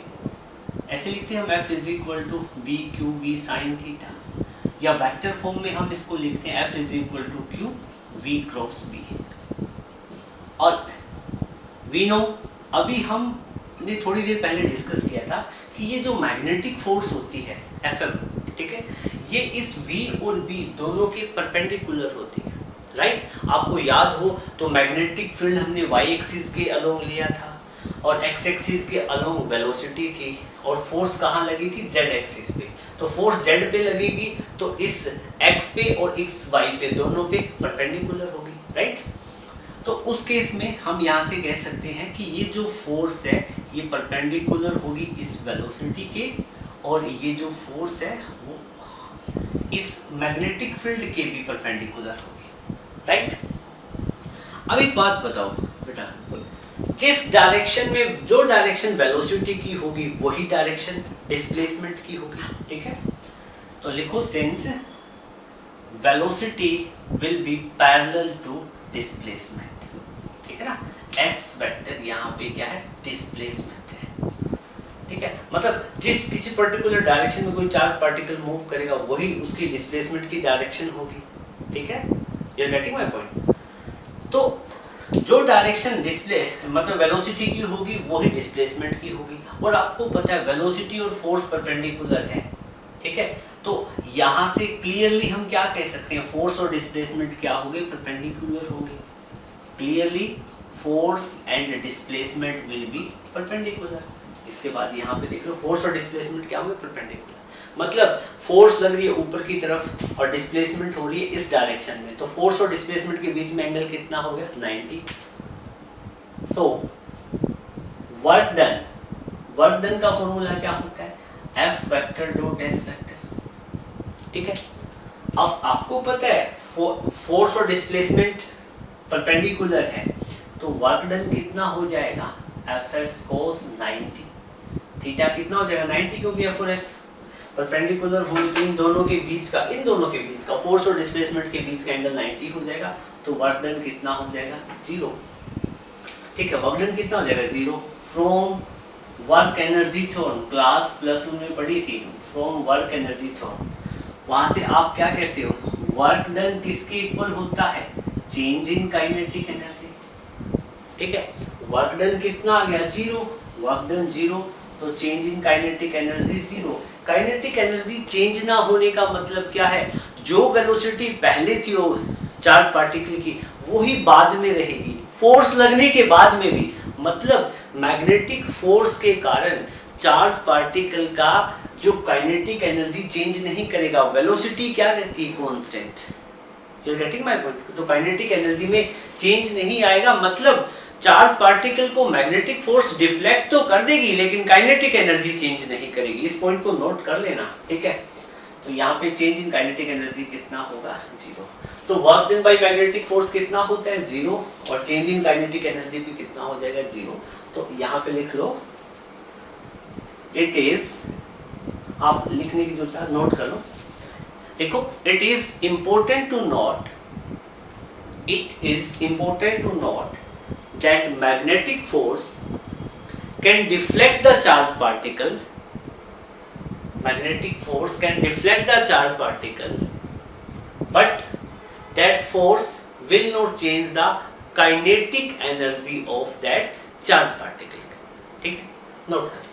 ऐसे लिखते हैं हम, F is equal to B Q V sine theta, या वेक्टर फॉर्म में हम इसको लिखते हैं F is equal to Q V cross B. और वी नो, अभी हमने थोड़ी देर पहले डिस्कस किया था कि ये जो मैग्नेटिक फोर्स होती है Fm, ठीक है, ये इस V और B दोनों के परपेंडिकुलर होती है, राइट। आपको याद हो तो मैग्नेटिक फील्ड हमने y एक्सिस के अलोंग लिया था और x एक्सिस के अलोंग वेलोसिटी थी, और फोर्स कहाँ लगी थी? z एक्सिस पे। तो फोर्स z पे लगेगी तो इस x पे और इस y पे दोनों पे परपेंडिकुलर होगी, राइट। तो उस केस में हम यहाँ से कह सकते हैं कि ये जो फोर्स है ये परपेंडिकुलर होगी इस वेलोसिटी के, और ये जो फोर्स है वो इस मैग्नेटिक फील्ड के भी परपेंडिकुलर होगी, राइट। अब एक बात बताओ बेटा, जिस डायरेक्शन में, जो डायरेक्शन वेलोसिटी की होगी वही डायरेक्शन डिस्प्लेसमेंट की होगी, ठीक है। तो लिखो since velocity will be parallel to displacement, ठीक है ना। S वेक्टर यहाँ पे क्या है? डिस्प्लेसमेंट है, ठीक है। मतलब जिस किसी पर्टिकुलर डायरेक्शन में कोई चार्ज पार्टिकल मूव करेगा वही उसकी डिस्प्लेसमेंट की डायरेक्शन होगी, ठीक है। You are getting my point. तो जो डायरेक्शन डिस्प्ले मतलब वेलोसिटी की होगी वही डिस्प्लेसमेंट की होगी, और आपको पता है वेलोसिटी और फोर्स परपेंडिकुलर है, ठीक है। तो यहाँ से क्लियरली हम क्या कह सकते हैं? फोर्स और डिस्प्लेसमेंट क्या होंगे? परपेंडिकुलर होंगे। Clearly force and displacement will be perpendicular. इसके बाद यहाँ पे देख लो, फोर्स और डिस्प्लेसमेंट क्या होंगे? परपेंडिकुलर। मतलब फोर्स लग रही है ऊपर की तरफ और डिस्प्लेसमेंट हो रही है इस डायरेक्शन में, तो फोर्स और डिस्प्लेसमेंट के बीच में एंगल कितना हो गया? 90। So work done, work done का फॉर्मूला क्या होता है? F vector dot S vector, ठीक है। अब आपको पता है फोर्स और डिस्प्लेसमेंट परपेंडिकुलर है, तो वर्क डन कितना हो जाएगा? Fs cos 90। थीटा कितना हो जाएगा? 90, क्योंकि F और S परपेंडिकुलर होंगे तो इन दोनों के बीच का फोर्स और डिस्प्लेसमेंट के बीच का एंगल 90 हो जाएगा। तो वर्क डन कितना हो जाएगा? 0, ठीक है। वर्क डन कितना हो जाएगा? 0। From work energy theorem, class plus में पढ़ी थी, फ्रॉम वर्क एनर्जी थ्योरम, वहां से आप क्या कहते हो? वर्क डन किसके इक्वल होता है? चेंज इन काइनेटिक एनर्जी, ठीक है। वर्क डन कितना आ गया? 0। वर्क डन 0, तो change in kinetic energy 0। Kinetic energy change ना होने का मतलब क्या है? जो वेलोसिटी पहले थी वो चार्ज पार्टिकल की वही बाद में रहेगी, फोर्स लगने के बाद में भी। मतलब मैग्नेटिक फोर्स के कारण चार्ज पार्टिकल का जो काइनेटिक एनर्जी चेंज नहीं करेगा, वेलोसिटी क्या रहती है? Constant. You are getting my point. तो काइनेटिक एनर्जी में चेंज नहीं आएगा, मतलब चार्ज पार्टिकल को मैग्नेटिक फोर्स डिफ्लेक्ट तो कर देगी लेकिन काइनेटिक एनर्जी चेंज नहीं करेगी। इस पॉइंट को नोट कर लेना, ठीक है। तो यहाँ पे चेंज इन काइनेटिक एनर्जी कितना होगा? 0। तो work done by magnetic force कितना होता है? 0, और चेंज इन काइनेटिक एनर्जी भी कितना हो जाएगा? 0। तो यहाँ पे लिख लो, इट इज, आप लिखने की जरूरत है, नोट कर लो, देखो, it is important to note, it is important to note that magnetic force can deflect the charge particle. Magnetic force can deflect the charge particle, but that force will not change the kinetic energy of that charge particle. ठीक है, note कर।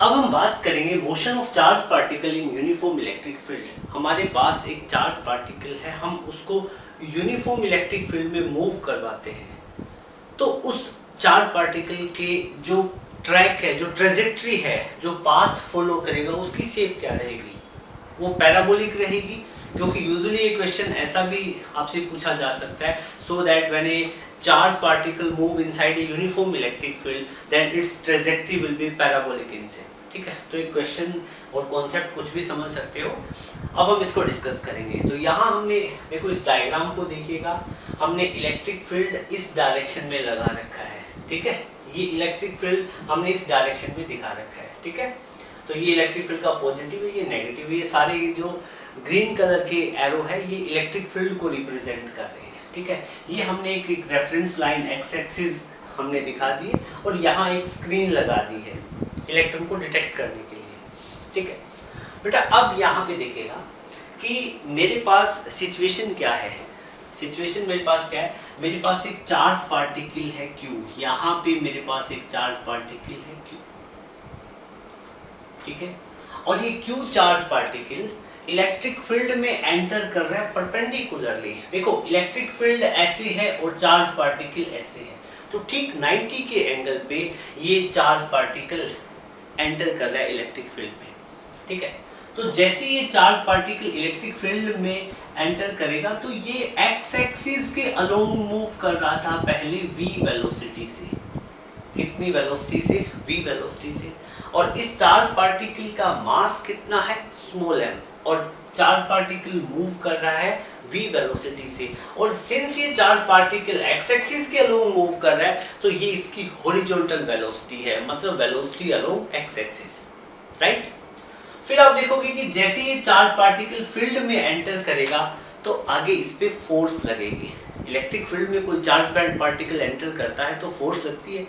अब हम बात करेंगे motion of charge particle in uniform electric field. हमारे पास एक charge particle है, हम उसको यूनिफॉर्म इलेक्ट्रिक फील्ड में मूव करवाते हैं, तो उस चार्ज पार्टिकल के जो ट्रैक है, जो ट्रेजेक्ट्री है, जो पाथ फॉलो करेगा, उसकी शेप क्या रहेगी? वो पैराबोलिक रहेगी, क्योंकि यूजुअली ये क्वेश्चन ऐसा भी आपसे पूछा जा सकता है, so that when A charge particle move inside a uniform electric field then its trajectory will be parabolic in shape। ठीक है, तो एक क्वेश्चन और कॉन्सेप्ट कुछ भी समझ सकते हो। अब हम इसको डिस्कस करेंगे। तो यहाँ हमने देखो, इस डायग्राम को देखिएगा, हमने इलेक्ट्रिक फील्ड इस डायरेक्शन में लगा रखा है। ठीक है, ये इलेक्ट्रिक फील्ड हमने इस डायरेक्शन में दिखा रखा है। ठीक है, तो ये इलेक्ट्रिक फील्ड का पॉजिटिव है, ये नेगेटिव है, ये सारे जो ग्रीन कलर के एरो है ये इलेक्ट्रिक फील्ड को रिप्रेजेंट कर रहे हैं। ठीक है, ये हमने एक रेफरेंस लाइन एक्स एक्सिस हमने दिखा दी है और यहाँ एक स्क्रीन लगा दी है इलेक्ट्रॉन को डिटेक्ट करने के लिए। ठीक है बेटा, अब यहाँ पे देखिएगा कि मेरे पास सिचुएशन क्या है। सिचुएशन मेरे पास क्या है, मेरे पास एक चार्ज पार्टिकल है Q, यहाँ पे मेरे पास एक चार्ज पार्टिकल है Q। ठीक है, और ये Q charge particle electric field में एंटर कर रहा है परपेंडिकुलरली। देखो, इलेक्ट्रिक फील्ड ऐसी है और चार्ज पार्टिकल ऐसे है, तो ठीक 90 के एंगल पे ये चार्ज पार्टिकल एंटर कर रहा है इलेक्ट्रिक फील्ड में। ठीक है, तो जैसे ये चार्ज पार्टिकल इलेक्ट्रिक फील्ड में एंटर करेगा तो ये एक्स एक्सिस के अलोंग मूव कर रहा था पहले v वेलोसिटी से। कितनी वेलोसिटी से? v वेलोसिटी से। और इस चार्ज पार्टिकल का मास कितना है? स्मॉल m, और चार्ज पार्टिकल मूव कर रहा है v वेलोसिटी से। और सिंस ये चार्ज पार्टिकल x एक्सिस के अलोंग मूव कर रहा है तो ये इसकी हॉरिजॉन्टल वेलोसिटी है, मतलब velocity along x axis. Right, फिर आप देखोगे कि जैसे ये चार्ज पार्टिकल फील्ड में एंटर करेगा तो आगे इस पे फोर्स लगेगी। इलेक्ट्रिक फील्ड में कोई चार्ज बैंड पार्टिकल एंटर करता है तो फोर्स लगती है।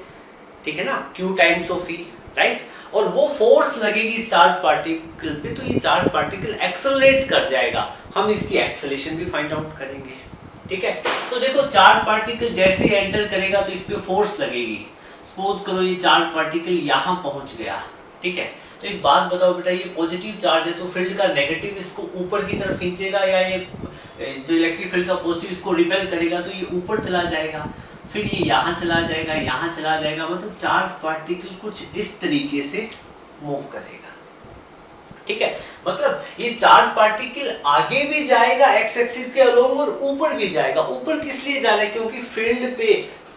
ठीक है ना, Q times of E। Right, और वो फोर्स लगेगी इस चार्ज पार्टिकल पे तो ये चार्ज पार्टिकल एक्सेलरेट कर जाएगा। हम इसकी एक्सेलरेशन भी फाइंड आउट करेंगे। ठीक है, तो देखो, चार्ज पार्टिकल जैसे एंटर करेगा तो इस पे फोर्स लगेगी। सपोज करो ये चार्ज पार्टिकल यहाँ पहुंच गया। ठीक है, तो एक बात बताओ बेटा, ये पॉजिटिव चार्ज है तो फील्ड का नेगेटिव इसको ऊपर की तरफ खींचेगा, या ये जो इलेक्ट्रिक फील्ड का पॉजिटिव इसको रिपेल करेगा तो ये ऊपर चला जाएगा, फिर ये यहाँ चला जाएगा, यहाँ चला जाएगा। मतलब चार्ज पार्टिकल कुछ इस तरीके से मूव करेगा। ठीक है, मतलब ये चार्ज पार्टिकल आगे भी जाएगा एक्स एक्सिस के अलोंग और ऊपर भी जाएगा। ऊपर किस लिए जा रहा है? क्योंकि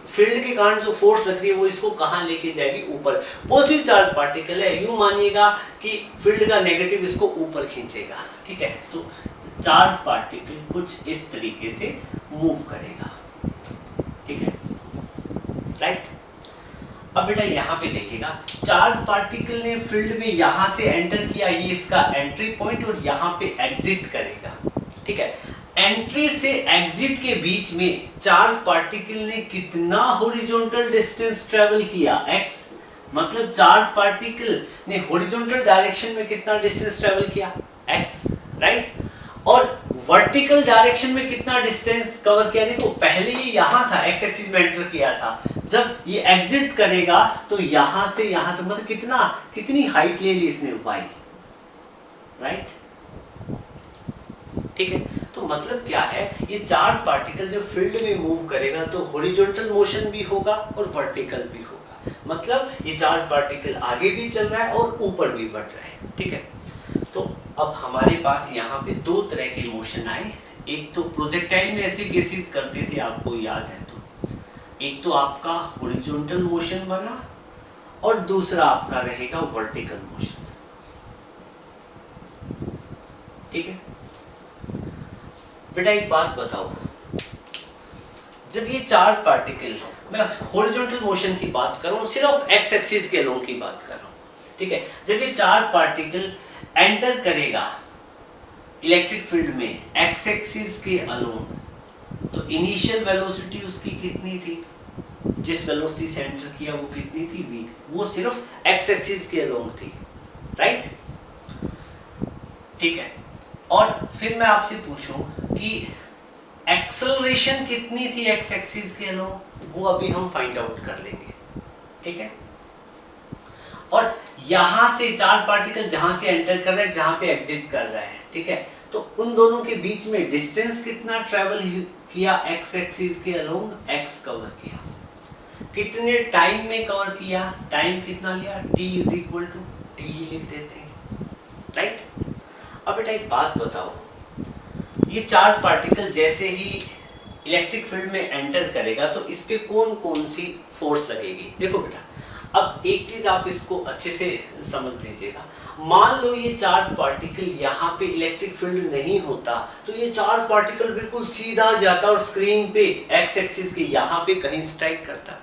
फील्ड के कारण जो फोर्स लग रही है वो इसको कहाँ लेके जाएगी? ऊपर। पॉजिटिव चार्ज पार्टिकल है, यूं मानिएगा कि फील्ड का नेगेटिव इसको ऊपर खींचेगा। ठीक है, तो चार्ज पार्टिकल कुछ इस तरीके से मूव करेगा। ठीक है, राइट। अब बेटा यहाँ पे देखिएगा, चार्ज पार्टिकल ने फील्ड में यहाँ से एंटर किया, ये इसका एंट्री पॉइंट, और यहाँ पे एग्जिट करेगा। ठीक है, एंट्री से एग्जिट के बीच में चार्ज पार्टिकल ने कितना हॉरिजॉन्टल डिस्टेंस ट्रेवल किया? x। मतलब चार्ज पार्टिकल ने हॉरिजॉन्टल डायरेक्शन में कितना डिस्टेंस ट्रेवल किया? x। राइट, और वर्टिकल डायरेक्शन में कितना डिस्टेंस कवर किया? देखो, पहले ये यहाँ था, x एक्सिस में एंटर किया था, जब ये एग्जिट करेगा तो यहाँ से यहाँ तक, मतलब कितनी हाइट ले ली इसने? y। राइट, ठीक है, तो मतलब क्या है, ये चार्ज पार्टिकल जब फील्ड में मूव करेगा तो हॉरिजॉन्टल मोशन भी होगा और वर्टिकल भी होगा। मतलब ये चार्ज पार्टिकल आगे भी चल रहा है और ऊपर भी बढ़ रहा है। ठीक है, तो अब हमारे पास यहाँ पे दो तरह के मोशन आए। एक तो प्रोजेक्टाइल में ऐसे केसेस करते थे, आपको याद है तो, एक तो आपका हॉरिजॉन्टल मोशन बना और दूसरा आपका रहेगा वर्टिकल मोशन। ठीक है बेटा, एक बात बताओ, जब ये चार्ज पार्टिकल, मैं हॉरिजॉन्टल मोशन की बात कर रहा हूँ, सिर्फ एक्स एक्सिस के अलोंग की बात कर रहा हूँ। ठीक है, जब ये चार्ज पार्टिकल एंटर करेगा इलेक्ट्रिक फील्ड में एक्स एक्सिस के अलोंग, तो इनिशियल वेलोसिटी उसकी कितनी थी? जिस वेलोसिटी से एंटर किया वो कितनी थी? v। वो सिर्फ एक्स एक्सिस के अलोंग थी। राइट, ठीक है, और फिर मैं आपसे पूछूं कि एक्सेलरेशन कितनी थी एक्स एक्सिस के अलोंग, वो अभी हम फाइंड आउट कर लेंगे। ठीक है, और यहां से चार्ज पार्टिकल जहां से एंटर कर रहा है जहां पे एग्जिट कर रहा है, ठीक है। तो उन दोनों के बीच में डिस्टेंस कितना ट्रेवल किया, एक्स एक्सिस के अलोंग एक्स कवर किया, कितने टाइम में कवर किया, टाइम कितना लिया, t is equal to T ही लिख देते हैं, राइट। अब बेटा एक बात बताओ, ये चार्ज पार्टिकल जैसे ही इलेक्ट्रिक फील्ड में एंटर करेगा तो इस पे कौन कौन सी फोर्स लगेगी। देखो बेटा, अब एक चीज आप इसको अच्छे से समझ लीजिएगा, मान लो ये चार्ज पार्टिकल यहाँ पे इलेक्ट्रिक फील्ड नहीं होता तो ये चार्ज पार्टिकल बिल्कुल सीधा जाता और स्क्रीन पे एक्स एक्सिस के यहाँ पे कहीं स्ट्राइक करता।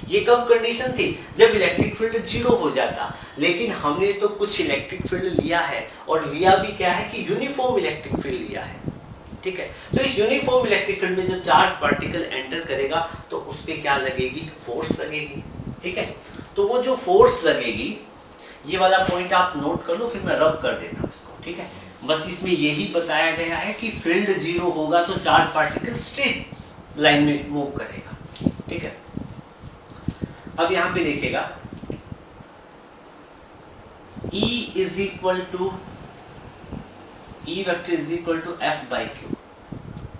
ये कब कंडीशन थी, जब इलेक्ट्रिक फील्ड जीरो हो जाता। लेकिन हमने तो कुछ इलेक्ट्रिक फील्ड लिया है, और लिया भी क्या है कि यूनिफॉर्म इलेक्ट्रिक फील्ड लिया है, ठीक है। तो इस यूनिफॉर्म इलेक्ट्रिक फील्ड में जब चार्ज पार्टिकल एंटर करेगा तो उस पे क्या लगेगी, फोर्स लगेगी, ठीक है। तो वो जो फोर्स लगेगी, ये वाला पॉइंट आप नोट कर लो, फिर मैं रब कर देता हूँ इसको, ठीक है। बस इसमें यही बताया गया है कि फील्ड जीरो होगा तो चार्ज पार्टिकल स्ट्रेट लाइन में मूव करेगा, ठीक है। अब यहां पे देखिएगा, E is equal to E vector is equal to F by Q,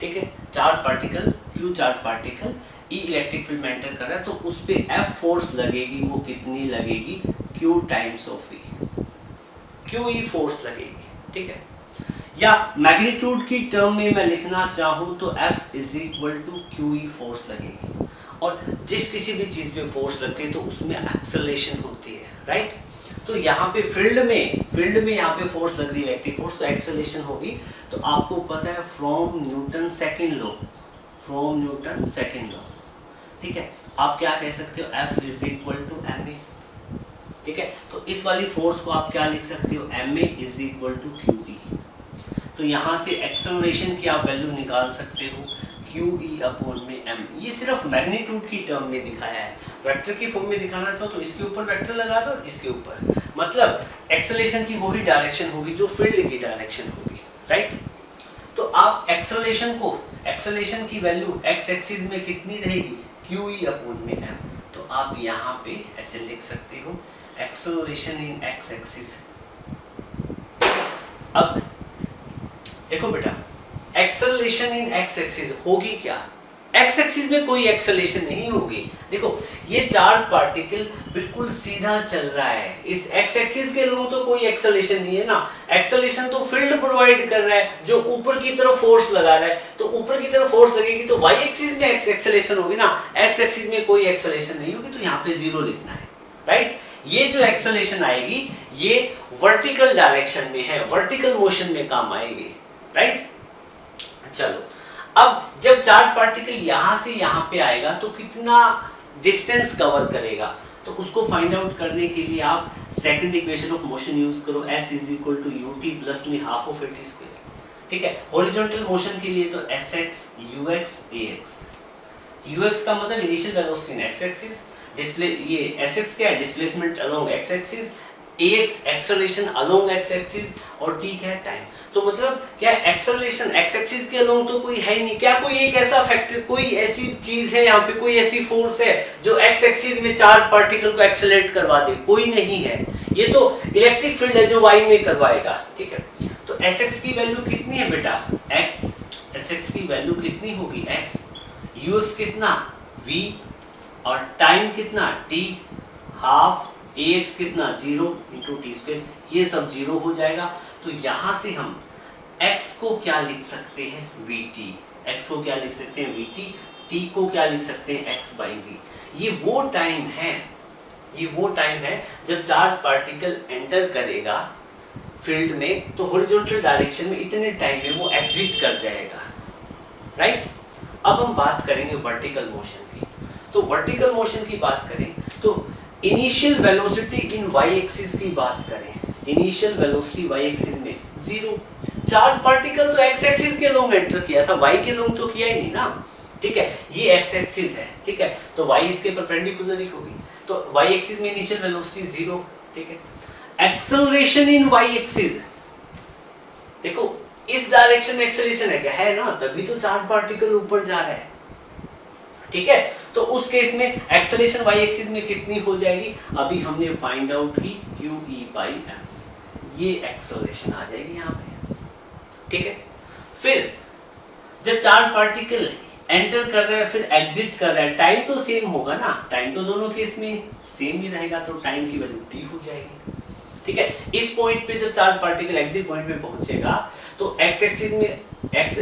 ठीक है। Charge particle, Q charge particle E electric field में एंटर कर रहा है तो उस पे F फोर्स लगेगी, वो कितनी लगेगी, Q times of E, QE force लगेगी, ठीक है। या मैग्नीट्यूड की टर्म में मैं लिखना चाहूं तो F is equal to QE force लगेगी। और जिस किसी भी चीज पे फोर्स लगती है तो उसमें एक्सेलरेशन होती है, राइट। तो यहाँ पे फील्ड में यहाँ पे फोर्स लग रही है, इलेक्ट्रिक फोर्स, तो एक्सेलरेशन होगी। तो आपको पता है फ्रॉम न्यूटन सेकंड लॉ, ठीक है। आप क्या कह सकते हो, F is equal to ma, ठीक है। तो इस वाली फोर्स को आप क्या लिख सकते हो, ma is equal to QE। तो यहाँ से एक्सेलरेशन की आप वैल्यू निकाल सकते हो, QE अपॉन में m। ये सिर्फ मैग्नीट्यूड की टर्म में दिखाया है, वेक्टर की फॉर्म में दिखाना चाहो तो इसके ऊपर वेक्टर लगा दो, इसके ऊपर, मतलब एक्सेलरेशन की वही डायरेक्शन होगी जो फील्ड की डायरेक्शन होगी, राइट। तो आप एक्सेलरेशन की वैल्यू एक्स एक्सिस में कितनी रहेगी, QE अपॉन में m। तो आप यहाँ पे ऐसे लिख सकते हो, एक्सेलरेशन इन एक्स एक्सिस। अब देखो बेटा, एक्सेलरेशन इन एक्स एक्सिस होगी क्या, एक्स एक्सिस में कोई एक्सेलरेशन नहीं होगी। देखो ये चार्ज पार्टिकल बिल्कुल सीधा चल रहा है, इस एक्स एक्सिस के लोग तो कोई एक्सेलरेशन नहीं है ना, एक्सेलरेशन तो फील्ड प्रोवाइड कर रहा है जो ऊपर की तरफ फोर्स लगा रहा है। तो ऊपर की तरफ फोर्स लगेगी तो वाई एक्सिस में एक्सेलरेशन होगी ना, एक्स एक्सिस में कोई एक्सेलरेशन नहीं होगी, तो यहाँ पे जीरो लिखना है, राइट। ये जो एक्सेलरेशन आएगी ये वर्टिकल डायरेक्शन में है, वर्टिकल मोशन में काम आएगी, राइट। चलो, अब जब चार्ज पार्टिकल यहां से यहां पे आएगा तो कितना डिस्टेंस कवर करेगा, तो उसको फाइंड आउट करने के लिए आप second equation of motion use करो, s is equal to ut plus में हाफ ऑफ at स्क्वायर, ठीक है। हॉरिजॉन्टल मोशन के लिए तो sx ux ax, ux का मतलब इनिशियल वेलोसिटी इन x एक्सिस, डिस्प्ले ये sx क्या है, displacement along x axis, ax acceleration along x axis, और t क्या है, टाइम। तो मतलब क्या एक्सेलरेशन x एक्सिस के अलोंग तो कोई है नहीं, क्या कोई एक ऐसा फैक्टर, कोई ऐसी चीज है यहाँ पे, कोई ऐसी फोर्स है जो x एक्सिस में चार्ज पार्टिकल को एक्सेलरेट करवा दे, कोई नहीं है। ये तो इलेक्ट्रिक फील्ड है जो y में करवाएगा, ठीक है। तो sx की वैल्यू कितनी है बेटा, x, sx की वैल्यू कितनी होगी x, ux कितना v, और टाइम कितना t, हाफ, ax कितना 0 इंटू टी स्क्वायर, ये सब 0 हो जाएगा। तो यहाँ से हम x को क्या लिख सकते हैं, vt, x को क्या लिख सकते हैं vt, t को क्या लिख सकते हैं x बाई v। ये वो टाइम है जब चार्ज पार्टिकल एंटर करेगा फील्ड में तो हॉरिजॉन्टल डायरेक्शन में इतने टाइम में वो एग्जिट कर जाएगा, राइट। अब हम बात करेंगे वर्टिकल मोशन की। तो वर्टिकल मोशन की बात करें तो इनिशियल वेलोसिटी इन y एक्सिस की बात करें, इनिशियल वेलोसिटी y एक्सिस में 0, चार्ज पार्टिकल तो x एक्सिस के लोंग एंटर किया था, y के लोंग तो किया ही नहीं ना, ठीक है। ये x एक्सिस है, ठीक है, तो y इसके परपेंडिकुलर ही होगी, तो y एक्सिस में इनिशियल वेलोसिटी 0, ठीक है। एक्सेलरेशन इन y एक्सिस, देखो इस डायरेक्शन में एक्सेलरेशन है क्या, है ना, तभी तो चार्ज पार्टिकल ऊपर जा रहा है, ठीक है। तो उस केस में एक्सेलरेशन वाई एक्सिस में कितनी हो जाएगी, अभी हमने फाइंड आउट की QE/m, ये एक्सेलरेशन आ जाएगी यहाँ पे, ठीक है। फिर जब चार्ज पार्टिकल एंटर कर रहा है फिर एग्जिट कर रहा है, टाइम तो सेम होगा ना, टाइम तो दोनों केस में सेम ही रहेगा, तो टाइम की वैल्यू t हो जाएगी, ठीक है। इस पॉइंट पे जब चार्ज पार्टिकल एग्जिट पॉइंट पे पहुंचेगा तो x एक्सिस में x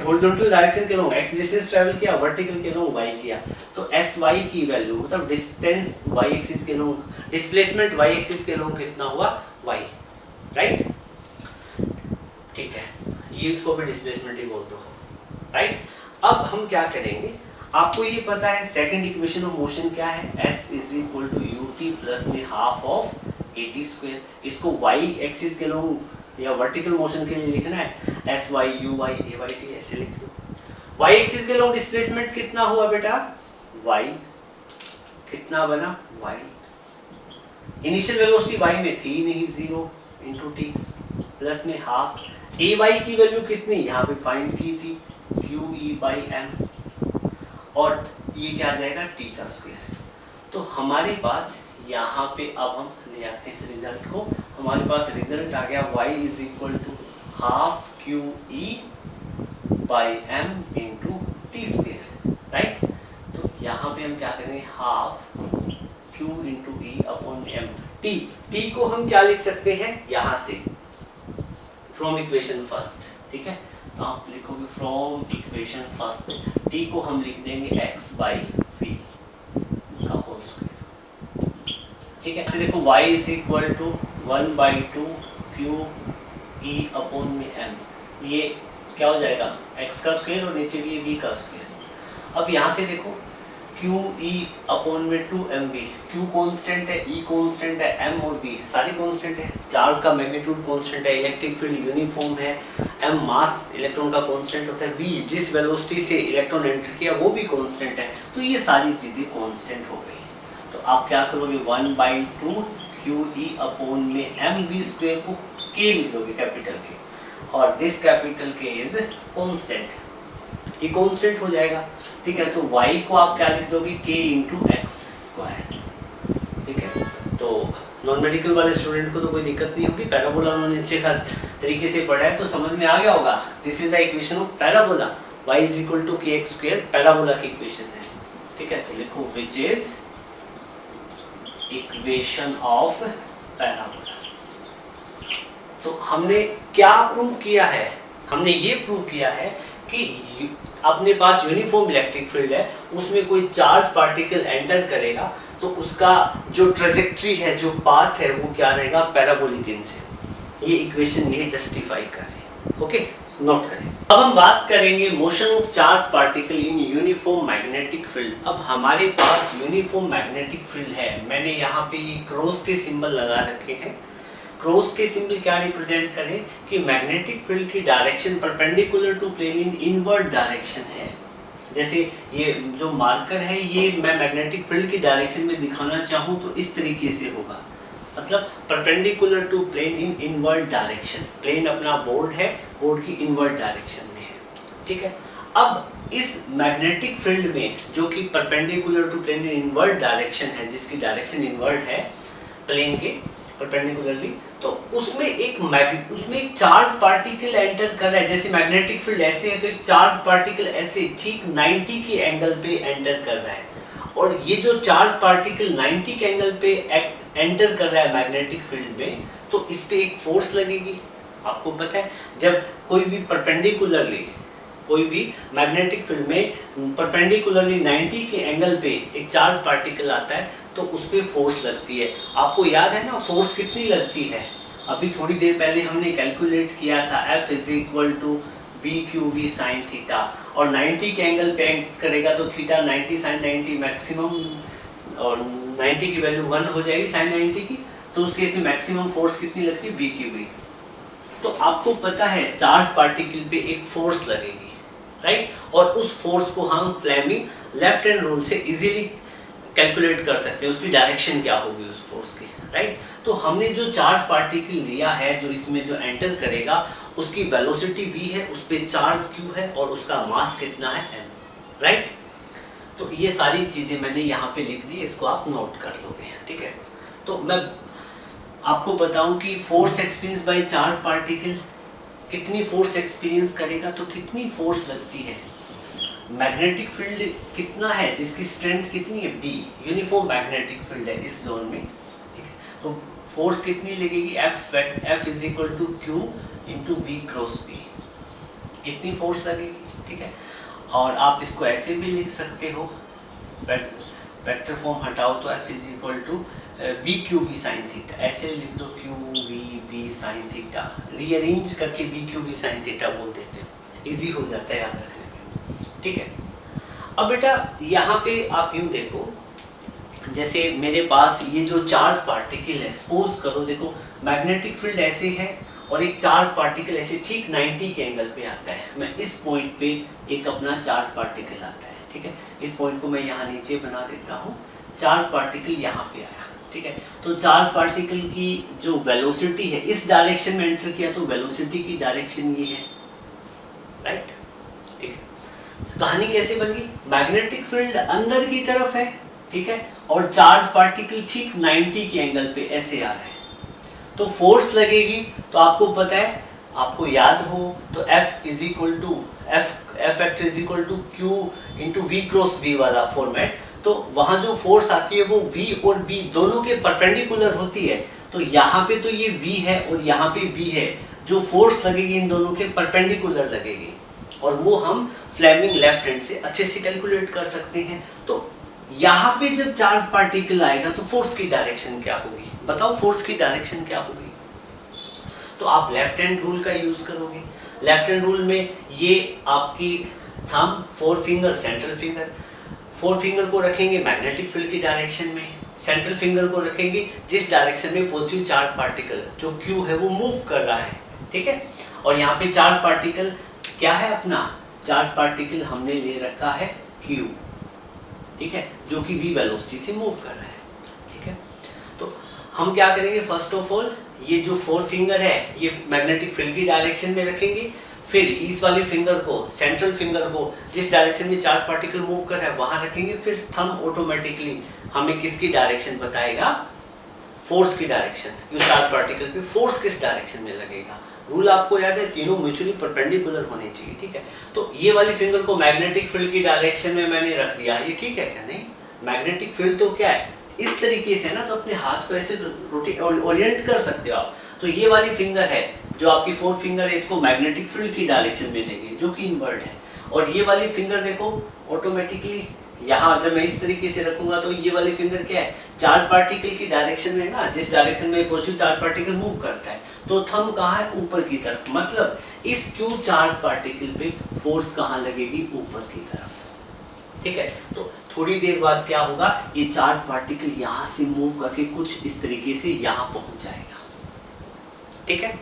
हॉरिजॉन्टल डायरेक्शन के लोग x डिस्टेंस ट्रैवल किया, वर्टिकल के लोग y किया, तो sy की वैल्यू मतलब डिस्टेंस y एक्सिस के लोग, डिस्प्लेसमेंट y एक्सिस के लोग कितना हुआ y, राइट, ठीक है, ये इसको भी डिस्प्लेसमेंट ही बोलते हो, राइट। अब हम क्या करेंगे, आपको ये पता है सेकंड इक्वेशन ऑफ मोशन क्या है, s = ut प्लस में हाफ ऑफ at स्क्वायर, इसको y एक्सिस के लोग या वर्टिकल मोशन के लिए लिखना है sy uy ayt, ऐसे लिख दो। y एक्सिस के लोग डिस्प्लेसमेंट कितना हुआ बेटा, y कितना बना, y इनिशियल वेलोसिटी y में थी नहीं 0 * t प्लस में हाफ ay की वैल्यू कितनी यहाँ पे फाइंड की थी QE/m, और ये क्या आ जाएगा t का स्क्वायर। तो हमारे पास यहाँ पे अब हम ले आते हैं इस रिजल्ट को, हमारे पास रिजल्ट आ गया y = half QE/m * t square, right. तो यहाँ पे हम क्या करेंगे, हाफ Q * E/m, t को हम क्या लिख सकते हैं यहाँ से, फ्रॉम इक्वेशन फर्स्ट, ठीक है, तो आप लिखोगे फ्रॉम इक्वेशन फर्स्ट, t को हम लिख देंगे x/v का होल स्क्वायर, ठीक है। तो देखो y = 1/2 QE/m, ये क्या हो जाएगा x का स्क्वायर और नीचे भी v का स्क्वायर। अब यहाँ से देखो QE/2mv, Q कांस्टेंट है, E कांस्टेंट है, m और v सारी कांस्टेंट है, चार्ज का मैग्नीट्यूड कांस्टेंट है, इलेक्ट्रिक फील्ड यूनिफॉर्म है, m मास इलेक्ट्रॉन का कांस्टेंट होता है, v जिस वेलोसिटी से इलेक्ट्रॉन एंटर किया वो भी कांस्टेंट है, तो ये सारी चीजें कांस्टेंट हो गई। तो आप क्या करोगे, 1/2 QE/mv² को k लिख दोगे कैपिटल के, और दिस कैपिटल के इज कांस्टेंट, ये कांस्टेंट हो जाएगा, ठीक है। तो y को आप क्या लिख दोगे, k * x², ठीक है। तो नॉन मेडिकल वाले स्टूडेंट को तो कोई दिक्कत नहीं होगी, पैराबोला उन्होंने अच्छे खास तरीके से पढ़ा है तो समझ में आ गया होगा। This is the equation of parabola, y = kx², parabola की इक्वेशन है, ठीक है। तो लिखो which is equation of parabola. तो हमने क्या प्रूव किया है, हमने ये प्रूव किया है कि अपने पास यूनिफॉर्म इलेक्ट्रिक फील्ड है, उसमें कोई चार्ज पार्टिकल एंटर करेगा तो उसका जो ट्रेजेक्ट्री है, जो पाथ है, वो क्या रहेगा, पैराबोलिक इन से। ये इक्वेशन ये जस्टिफाई कर रही है, ओके, नोट करें। अब हम बात करेंगे motion of charge particle in uniform magnetic field. अब हमारे पास यूनिफॉर्म मैग्नेटिक फील्ड है, मैंने यहाँ पे क्रॉस के सिंबल लगा रखे हैं। क्रॉस के सिंबल क्या रिप्रेजेंट करें कि मैग्नेटिक फील्ड की direction perpendicular to plane in inward direction है। जैसे ये जो मार्कर है, ये मैं मैग्नेटिक फील्ड की डायरेक्शन में दिखाना चाहूँ तो इस तरीके से होगा, मतलब perpendicular to plane in inward direction, plane अपना बोर्ड है, बोर्ड की इनवर्ड डायरेक्शन में है, ठीक है। अब इस मैग्नेटिक फील्ड में जो कि perpendicular to plane in inward direction है, जिसकी डायरेक्शन इनवर्ड है प्लेन के परपेंडिकुलरली, तो उसमें एक चार्ज पार्टिकल एंटर कर रहा है। जैसे मैग्नेटिक फील्ड ऐसे है तो एक चार्ज पार्टिकल ऐसे ठीक 90 के एंगल पे एंटर कर रहा है, और ये जो चार्ज पार्टिकल 90 के एंगल पे एंटर कर रहा है मैग्नेटिक फील्ड में, तो इस पे एक फोर्स लगेगी। आपको पता है जब कोई भी परपेंडिकुलरली, कोई भी मैग्नेटिक फील्ड में परपेंडिकुलरली 90 के एंगल पे एक चार्ज पार्टिकल आता है तो उस पर फोर्स लगती है। आपको याद है ना फोर्स कितनी लगती है, अभी थोड़ी देर पहले हमने कैलकुलेट किया था, F = BQV sin थीटा, और 90 के एंगल पे करेगा तो थीटा 90 sin 90 मैक्सिमम, और 90 की वैल्यू 1 हो जाएगी sin 90 की, तो उस केस में मैक्सिमम फोर्स कितनी लगती है, BQV। तो आपको पता है चार्ज पार्टिकल पे एक फोर्स लगेगी, राइट, और उस फोर्स को हम फ्लेमिंग लेफ्ट हैंड रूल से इजीली कैलकुलेट कर सकते हैं, उसकी डायरेक्शन क्या होगी उस फोर्स की, राइट। तो हमने जो चार्ज पार्टिकल लिया है, जो इसमें जो एंटर करेगा, उसकी वेलोसिटी v है, उस पे चार्ज q है, और उसका मास कितना है m, राइट। तो ये सारी चीज़ें मैंने यहाँ पे लिख दी, इसको आप नोट कर लोगे, ठीक है। तो मैं आपको बताऊं कि force experience by charge particle कितनी फोर्स एक्सपीरियंस करेगा, तो कितनी फोर्स लगती है, मैग्नेटिक फील्ड कितना है जिसकी स्ट्रेंथ कितनी है, बी, यूनिफॉर्म मैग्नेटिक फील्ड है इस जोन में, ठीक है। तो फोर्स कितनी लगेगी, F is equal to Q into V cross B, इतनी फोर्स लगेगी, ठीक है। और आप इसको ऐसे भी लिख सकते हो, वेक्टर फॉर्म हटाओ तो F is equal to B Q V sine theta, ऐसे लिख दो, Q V B sine theta, rearrange करके B Q V sine theta बोल देते हो, इजी हो जाता है याद रखने में, ठीक है। अब बेटा यहाँ पे आप यूँ देखो, जैसे मेरे पास ये जो चार्ज पार्टिकल है, सपोज करो, देखो मैग्नेटिक फील्ड ऐसे है और एक चार्ज पार्टिकल ऐसे ठीक 90 के एंगल पे आता है, मैं इस पॉइंट पे एक अपना चार्ज पार्टिकल आता है, ठीक है। इस पॉइंट को मैं यहाँ नीचे बना देता हूँ, चार्ज पार्टिकल यहाँ पे आया, ठीक है। तो चार्ज पार्टिकल की जो वेलोसिटी है, इस डायरेक्शन में एंटर किया तो वेलोसिटी की डायरेक्शन ये है, राइट, ठीक है। कहानी कैसे बन गई, मैग्नेटिक फील्ड अंदर की तरफ है, ठीक है, और चार्ज पार्टिकल ठीक 90 के एंगल पे ऐसे आ रहा है, तो फोर्स लगेगी, तो आपको पता है, आपको याद हो तो F is equal to F act is equal to Q into V cross B वाला फॉर्मेट, तो वहाँ जो फोर्स आती है वो V और B दोनों के परपेंडिकुलर होती है, तो यहाँ पे तो ये V है और यहाँ पे B है, जो फोर्स लगेगी इन दोनों के परपेंडिकुलर लगेगी, और वो हम फ्लेमिंग लेफ्ट हैंड से अच्छे से कैलकुलेट कर सकते हैं। तो यहाँ पे जब चार्ज पार्टिकल आएगा तो फोर्स की डायरेक्शन क्या होगी, बताओ फोर्स की डायरेक्शन क्या होगी, तो आप लेफ्ट हैंड रूल का यूज करोगे। लेफ्ट हैंड रूल में ये आपकी thumb, forefinger, central finger, four finger को रखेंगे मैग्नेटिक फील्ड की डायरेक्शन में, सेंट्रल फिंगर को रखेंगे जिस डायरेक्शन में पॉजिटिव चार्ज पार्टिकल जो Q है वो मूव कर रहा है, ठीक है। और यहाँ पे चार्ज पार्टिकल क्या है, अपना चार्ज पार्टिकल हमने ले रखा है Q, ठीक है, जो कि v वेलोसिटी से मूव कर रहा है, ठीक है। तो हम क्या करेंगे, फर्स्ट ऑफ ऑल ये जो फोर फिंगर है ये मैग्नेटिक फील्ड की डायरेक्शन में रखेंगे, फिर इस वाले फिंगर को, सेंट्रल फिंगर को जिस डायरेक्शन में चार्ज पार्टिकल मूव कर रहा है वहां रखेंगे, फिर थंब ऑटोमेटिकली हमें किसकी डायरेक्शन बताएगा, फोर्स की डायरेक्शन, ये चार्ज पार्टिकल पे फोर्स किस डायरेक्शन में लगेगा। रूल आपको याद है, तीनों म्यूचुअली परपेंडिकुलर होने चाहिए, ठीक है। तो ये वाली फिंगर को मैग्नेटिक फील्ड की डायरेक्शन में मैंने रख दिया, ये ठीक है क्या, नहीं, मैग्नेटिक फील्ड तो क्या है इस तरीके से ना, तो अपने हाथ को ऐसे ओरिएंट कर सकते हो आप। तो ये वाली फिंगर है जो आपकी फोर फिंगर है, इसको मैग्नेटिक फील्ड की डायरेक्शन में लेंगे जो कि इनवर्ड है, और ये वाली फिंगर देखो ऑटोमेटिकली यहाँ जब मैं इस तरीके से रखूंगा तो ये वाली फिंगर क्या है, चार्ज पार्टिकल की डायरेक्शन में ना, जिस डायरेक्शन में पॉजिटिव चार्ज पार्टिकल मूव करता है, तो थंब कहाँ है, ऊपर की तरफ, मतलब इस क्यू चार्ज पार्टिकल पे फोर्स कहाँ लगेगी, ऊपर की तरफ, ठीक है। तो थोड़ी देर बाद क्या होगा, ये चार्ज पार्टिकल यहाँ से मूव करके कुछ इस तरीके से यहाँ पहुंच जाएगा, ठीक है।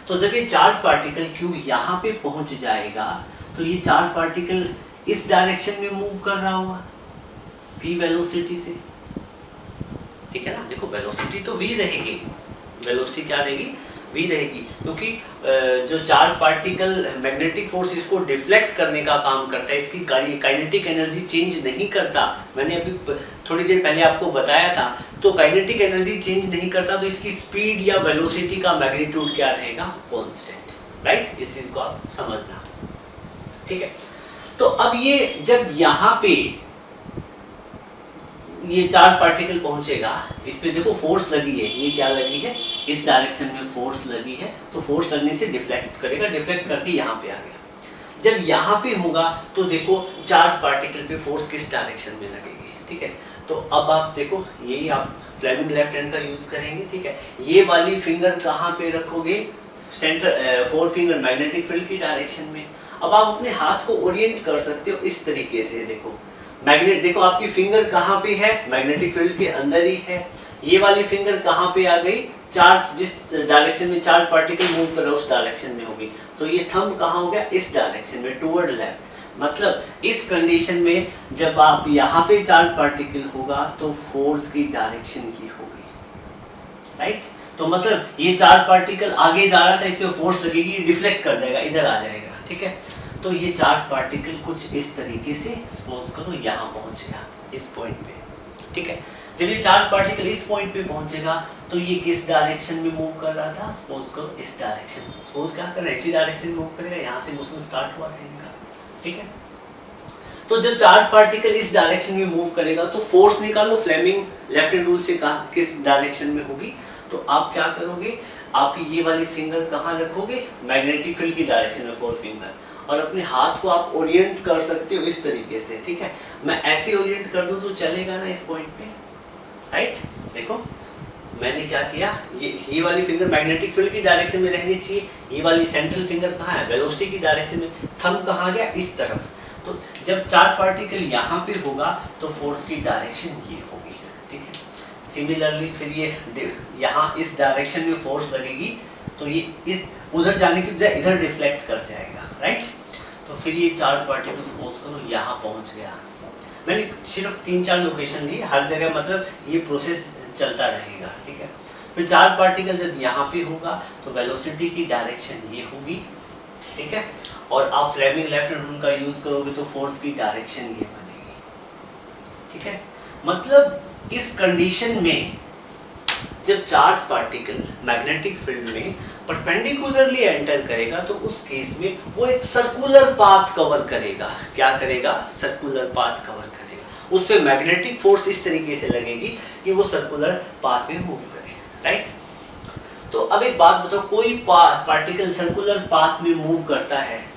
तो जब ये चार्ज पार्टिकल Q यहाँ पे पहुंच जाएगा तो ये चार्ज पार्टिकल इस डायरेक्शन में मूव कर रहा होगा v वेलोसिटी से, ठीक है ना। देखो वेलोसिटी तो v रहेगी, वेलोसिटी क्या रहेगी, v रहेगी, क्योंकि जो चार्ज पार्टिकल मैग्नेटिक फोर्स इसको डिफ्लेक्ट करने का काम करता है, इसकी काइनेटिक एनर्जी चेंज नहीं करता, मैंने अभी थोड़ी देर पहले आपको बताया था। तो काइनेटिक एनर्जी चेंज नहीं करता तो इसकी स्पीड या वेलोसिटी का मैग्नीट्यूड क्या रहेगा, कांस्टेंट, राइट, इस चीज को आप समझना, ठीक है। तो अब ये जब यहाँ पे ये चार्ज पार्टिकल पहुंचेगा, इस पे देखो फोर्स लगी है, ये क्या लगी है, इस डायरेक्शन में फोर्स लगी है, तो फोर्स लगने से डिफ्लेक्ट करेगा, डिफ्लेक्ट करके यहाँ पे आ गया। जब यहाँ पे होगा तो देखो चार्ज पार्टिकल पे फोर्स किस डायरेक्शन में लगेगी, ठीक है। तो अब आप देखो यही आप फ्लेमिंग लेफ्ट हैंड का यूज करेंगे, ठीक है। ये वाली फिंगर कहाँ पे रखोगे, centre, four finger magnetic field की डायरेक्शन में। अब आप अपने हाथ को ओरिएंट कर सकते हो इस तरीके से, देखो मैग्नेट, देखो आपकी फिंगर कहाँ पे है, मैग्नेटिक फील्ड के अंदर ही है। ये वाली फिंगर कहाँ पे आ गई, चार्ज जिस डायरेक्शन में चार्ज पार्टिकल मूव कर रहा है उस डायरेक्शन में होगी। तो ये थंब कहाँ हो गया, इस डायरेक्शन में, टुवर्ड लेफ्ट। मतलब इस कंडीशन में जब आप यहाँ पे चार्ज पार्टिकल होगा तो फोर्स की डायरेक्शन की होगी, राइट। तो मतलब ये चार्ज पार्टिकल आगे जा रहा था, इसमें फोर्स लगेगी, डिफ्लेक्ट कर जाएगा, इधर आ जाएगा, ठीक है। तो ये चार्ज पार्टिकल कुछ इस तरीके से सपोज करो यहाँ पहुँच गया इस पॉइंट पे, ठीक है। जब ये चार्ज पार्टिकल इस पॉइंट पे पहुंचेगा तो ये किस डायरेक्शन में मूव कर रहा था, सपोज करो इस डायरेक्शन में, सपोज क्या कर रहा है इसी डायरेक्शन में मूव करेगा, यहाँ से मोशन स्टार्ट हुआ था इनका, ठीक है। तो जब चार्ज पार्टिकल इस डायरेक्शन में मूव करेगा तो फोर्स निकालो, फ्लेमिंग लेफ्ट हैंड रूल से कहा किस डायरेक्शन में होगी, तो आप क्या करोगे, आपकी ये वाली फिंगर कहाँ रखोगे, मैग्नेटिक फील्ड की डायरेक्शन में, 4 फिंगर, और अपने हाथ को आप ओरिएंट कर सकते हो इस तरीके से, ठीक है। मैं ऐसे ओरिएंट कर दूं तो चलेगा ना इस पॉइंट पे, राइट। देखो मैंने क्या किया, ये वाली फिंगर मैग्नेटिक फील्ड की डायरेक्शन में रहनी चाहिए, ये वाली सेंट्रल फिंगर कहाँ है, वेलोसिटी की डायरेक्शन में, थंब कहाँ गया इस तरफ। तो जब चार्ज पार्टिकल यहाँ पे होगा तो फोर्स की डायरेक्शन ये होगी, ठीक है। सिमिलरली फिर ये यहाँ इस डायरेक्शन में फोर्स लगेगी तो ये इस उधर जाने की बजाय इधर डिफ्लेक्ट कर जाएगा, राइट। तो फिर ये चार्ज पार्टिकल सपोज करो यहाँ पहुँच गया, मैंने सिर्फ 3-4 लोकेशन ली, हर जगह मतलब ये प्रोसेस चलता रहेगा, ठीक है। फिर चार्ज पार्टिकल जब यहाँ पे होगा तो वेलोसिटी की डायरेक्शन ये होगी, ठीक है, और आप फ्लेमिंग लेफ्ट हैंड रूल का यूज करोगे तो फोर्स की डायरेक्शन ये बनेगी, ठीक है। मतलब इस कंडीशन में जब चार्ज पार्टिकल मैग्नेटिक फील्ड में परपेंडिकुलरली एंटर करेगा तो उस केस में वो एक सर्कुलर पाथ कवर करेगा, क्या करेगा, सर्कुलर पाथ कवर करेगा, उस पे मैग्नेटिक फोर्स इस तरीके से लगेगी कि वो सर्कुलर पाथ में मूव करे, राइट। तो अब एक बात बताओ, कोई पार्टिकल सर्कुलर पाथ में मूव करता है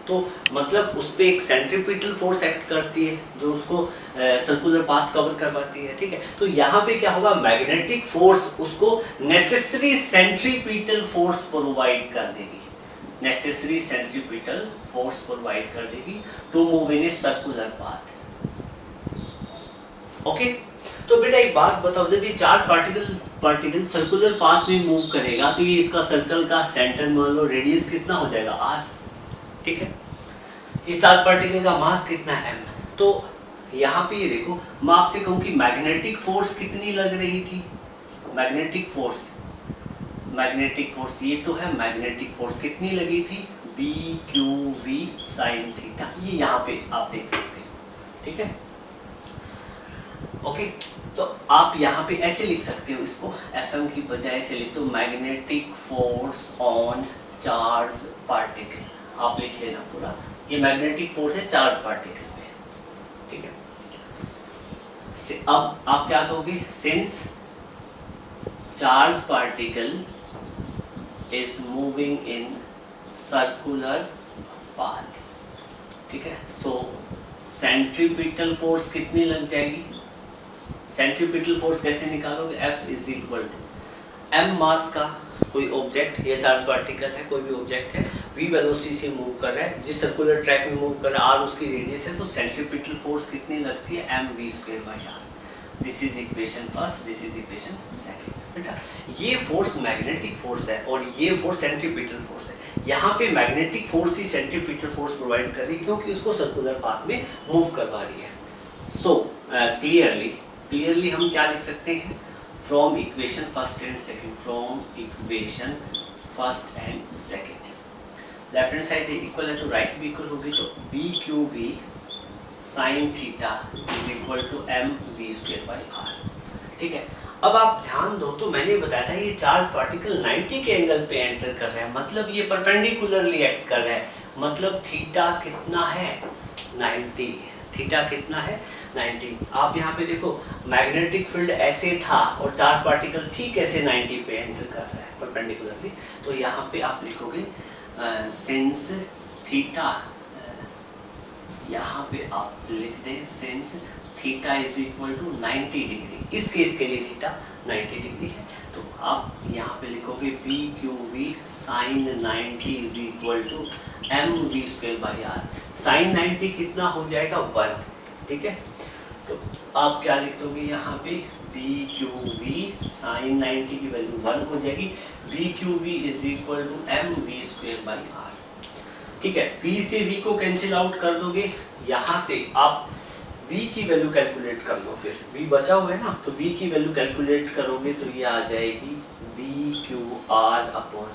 तो मतलब उस पर एक सेंट्रीपिटल फोर्स एक्ट करती है जो उसको सर्कुलर पाथ कवर करवाती है, ठीक है। तो यहाँ पे क्या होगा, मैग्नेटिक फोर्स उसको नेसेसरी सेंट्रीपिटल फोर्स प्रोवाइड कर देगी, नेसेसरी सेंट्रीपिटल फोर्स प्रोवाइड कर देगी to move in a circular path, okay. तो बेटा एक बात बताओ, जब ये चार्ज पार्टिकल सर्कुलर पाथ में मूव करेगा तो ये इसका सर्कल का सेंटर मान लो रेडियस कितना हो जाएगा, r, ठीक है। इस चार्ज पार्टिकल का मास कितना है, m। तो यहाँ पे ये देखो, मैं आपसे कहूँ कि मैग्नेटिक फोर्स कितनी लग रही थी, मैग्नेटिक फोर्स ये तो है, मैग्नेटिक फोर्स कितनी लगी थी, BQV sin थीटा, ये यहाँ पे आप देख सकते हो, ठीक है, ओके। तो आप यहाँ पे ऐसे लिख सकते हो इसको, FM की बजाय ऐसे लिख दो, magnetic force on charge particle, आप लिख लेना पूरा, ये मैग्नेटिक फोर्स है चार्ज पार्टिकल पे, ठीक है। अब आप क्या कहोगे, since charge particle is moving in circular path, ठीक है, सो सेंट्रीपिटल फोर्स कितनी लग जाएगी, सेंट्रीपिटल फोर्स कैसे निकालोगे, F is equal to m mass का कोई ऑब्जेक्ट या चार्ज पार्टिकल है, कोई भी ऑब्जेक्ट है, v वेलोसिटी से मूव कर रहा है, जिस सर्कुलर ट्रैक में मूव कर रहा है, r उसकी रेडियस है, तो सेंट्रीपिटल फोर्स कितनी लगती है, mv²/r। This is equation first, this is equation second. बेटा ये फोर्स मैग्नेटिक फोर्स है और ये फोर्स सेंट्रीपिटल फोर्स है, यहाँ पे मैग्नेटिक फोर्स ही सेंट्रीपिटल फोर्स प्रोवाइड कर रही है क्योंकि उसको सर्कुलर पाथ में मूव करवा रही है। सो क्लियरली हम क्या लिख सकते हैं, from equation first and second, from equation first and second, left hand side equal है तो राइट भी इक्वल होगी, तो BQV sin theta is equal to mv²/r, ठीक है। अब आप ध्यान दो, तो मैंने बताया था ये चार्ज पार्टिकल 90 के एंगल पे एंटर कर रहे हैं, मतलब ये परपेंडिकुलरली एक्ट कर रहा है, मतलब थीटा कितना है, 90, थीटा कितना है, 90। आप यहाँ पे देखो मैग्नेटिक फील्ड ऐसे था और चार्ज पार्टिकल ठीक ऐसे 90 पे एंटर कर रहा है परपेंडिकुलरली, तो यहाँ पे आप लिखोगे सिंस थीटा, यहाँ पे आप लिख दें since theta is equal to 90 degree, इस केस के लिए थीटा 90 डिग्री है, तो आप यहाँ पे लिखोगे BQV sin 90 is equal to mv²/r। sin 90 कितना हो जाएगा, 1, ठीक है। तो आप क्या लिख दोगे यहाँ पे, BQV sin 90 की वैल्यू 1 हो जाएगी, BQV is equal to mv²/r, ठीक है। V से V को कैंसिल आउट कर दोगे, यहाँ से आप V की वैल्यू कैलकुलेट कर लो, फिर V बचा हुआ है ना, तो V की वैल्यू कैलकुलेट करोगे तो ये आ जाएगी BQR/V।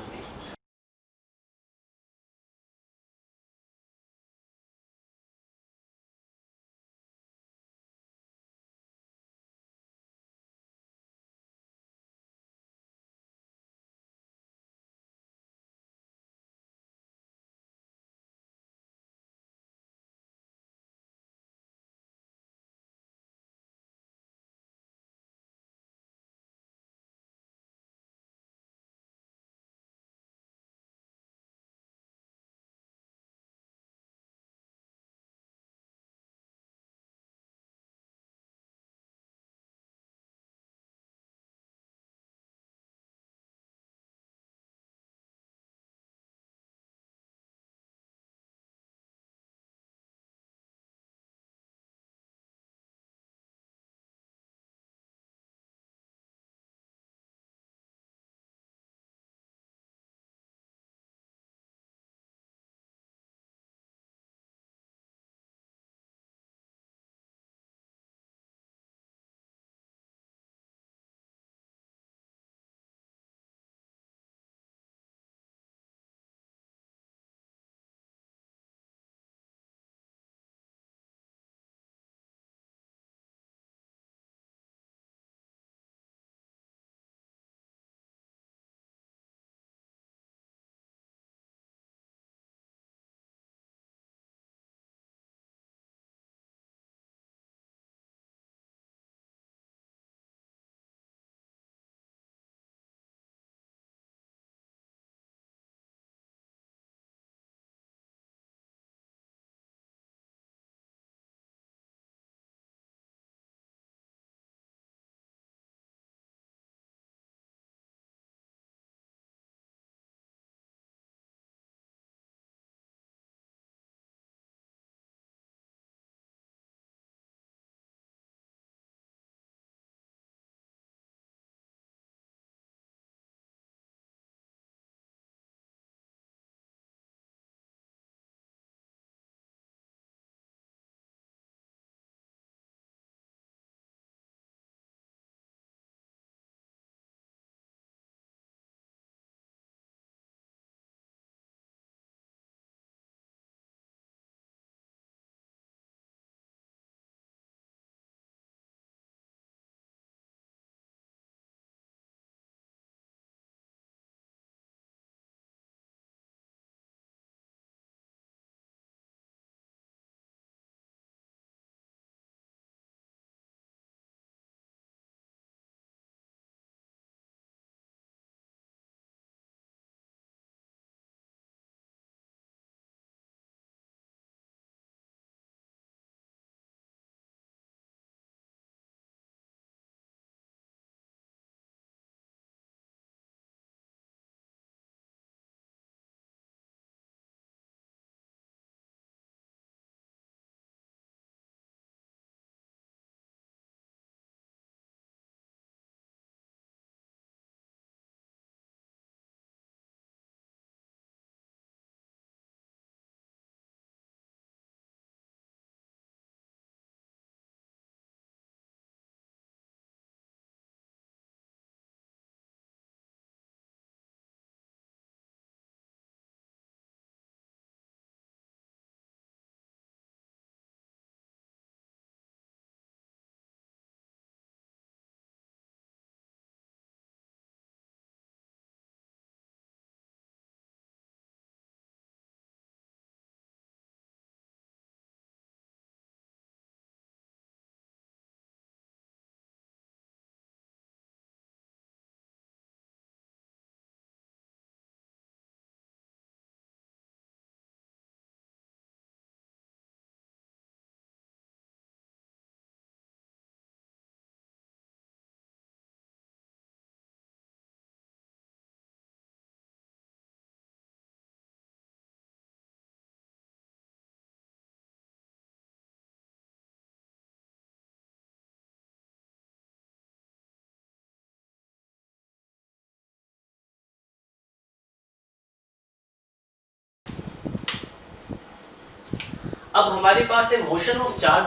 अब हमारे पास है motion of charge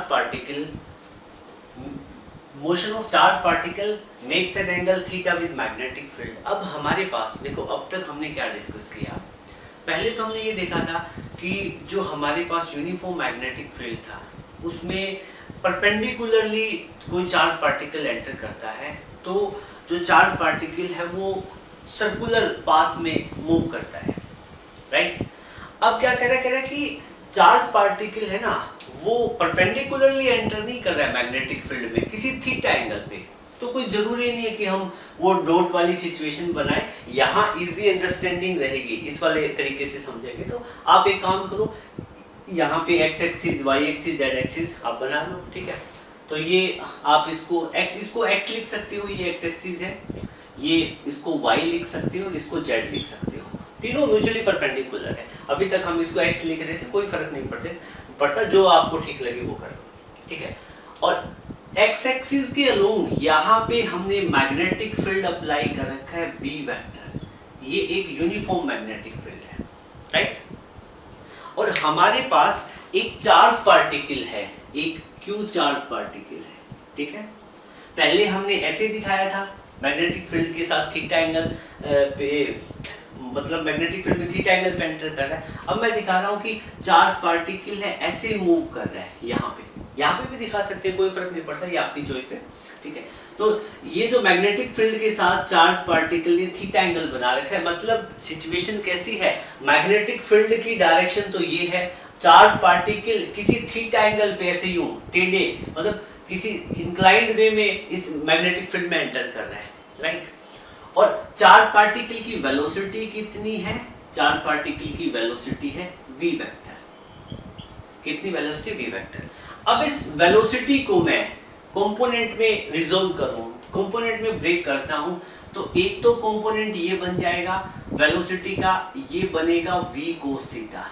particle makes an angle theta with magnetic field. अब हमारे पास देखो, अब तक हमने क्या डिस्कस किया। पहले तो हमने ये देखा था कि जो हमारे पास यूनिफॉर्म मैग्नेटिक फील्ड था उसमें परपेंडिकुलरली कोई चार्ज पार्टिकल एंटर करता है तो जो चार्ज पार्टिकल है वो सर्कुलर पाथ में मूव करता है, राइट। अब क्या कह रहा है कि चार्ज पार्टिकल है ना वो परपेंडिकुलरली एंटर नहीं कर रहा है मैग्नेटिक फील्ड में किसी थीटा एंगल पे। तो कोई जरूरी नहीं है कि हम वो डॉट वाली सिचुएशन बनाएं, यहाँ इजी अंडरस्टैंडिंग रहेगी, इस वाले तरीके से समझेंगे। तो आप एक काम करो, यहाँ पे x axis, y axis, z axis आप बना लो, ठीक है। तो ये आप इसको x लिख सकते हो, ये x एक्सिस है, ये इसको y लिख सकते हो और इसको z लिख सकते हो, तीनों म्यूचुअली परपेंडिकुलर है। अभी तक हम इसको x लिख रहे थे, कोई फर्क नहीं पड़ता, जो आपको ठीक लगे वो कर लो, ठीक है। और x एक्सिस के अलोंग यहाँ पे हमने मैग्नेटिक फील्ड अप्लाई कर रखा है b वेक्टर, ये एक यूनिफॉर्म मैग्नेटिक फील्ड है, राइट। और हमारे पास एक चार्ज पार्टिकल है, एक q चार्ज पार्टिकल है, ठीक है। पहले हमने ऐसे दिखाया था मैग्नेटिक फील्ड के साथ थीटा एंगल पे, मतलब मैग्नेटिक फील्ड में थीटा एंगल पे एंटर कर रहा है। अब मैं दिखा रहा हूँ कि चार्ज पार्टिकल है ऐसे मूव कर रहा है, यहाँ पे भी दिखा सकते हैं, कोई फर्क नहीं पड़ता, ये आपकी चॉइस है, ठीक है। तो ये जो मैग्नेटिक फील्ड के साथ चार्ज पार्टिकल ने थीटा एंगल बना रखा है, मतलब सिचुएशन कैसी है, मैग्नेटिक फील्ड की डायरेक्शन तो ये है, चार्ज पार्टिकल किसी थीटा एंगल पे ऐसे यूं टेढ़े, मतलब किसी इंक्लाइंड वे में इस मैग्नेटिक फील्ड में एंटर कर रहा है, राइट। और चार्ज पार्टिकल की वेलोसिटी कितनी है, चार्ज पार्टिकल की वेलोसिटी है v वेक्टर, कितनी वेलोसिटी, v वेक्टर। अब इस वेलोसिटी को मैं कंपोनेंट में रिजॉल्व करूं, कंपोनेंट में ब्रेक करता हूं, तो एक तो कंपोनेंट ये बन जाएगा वेलोसिटी का, ये बनेगा v cos थीटा,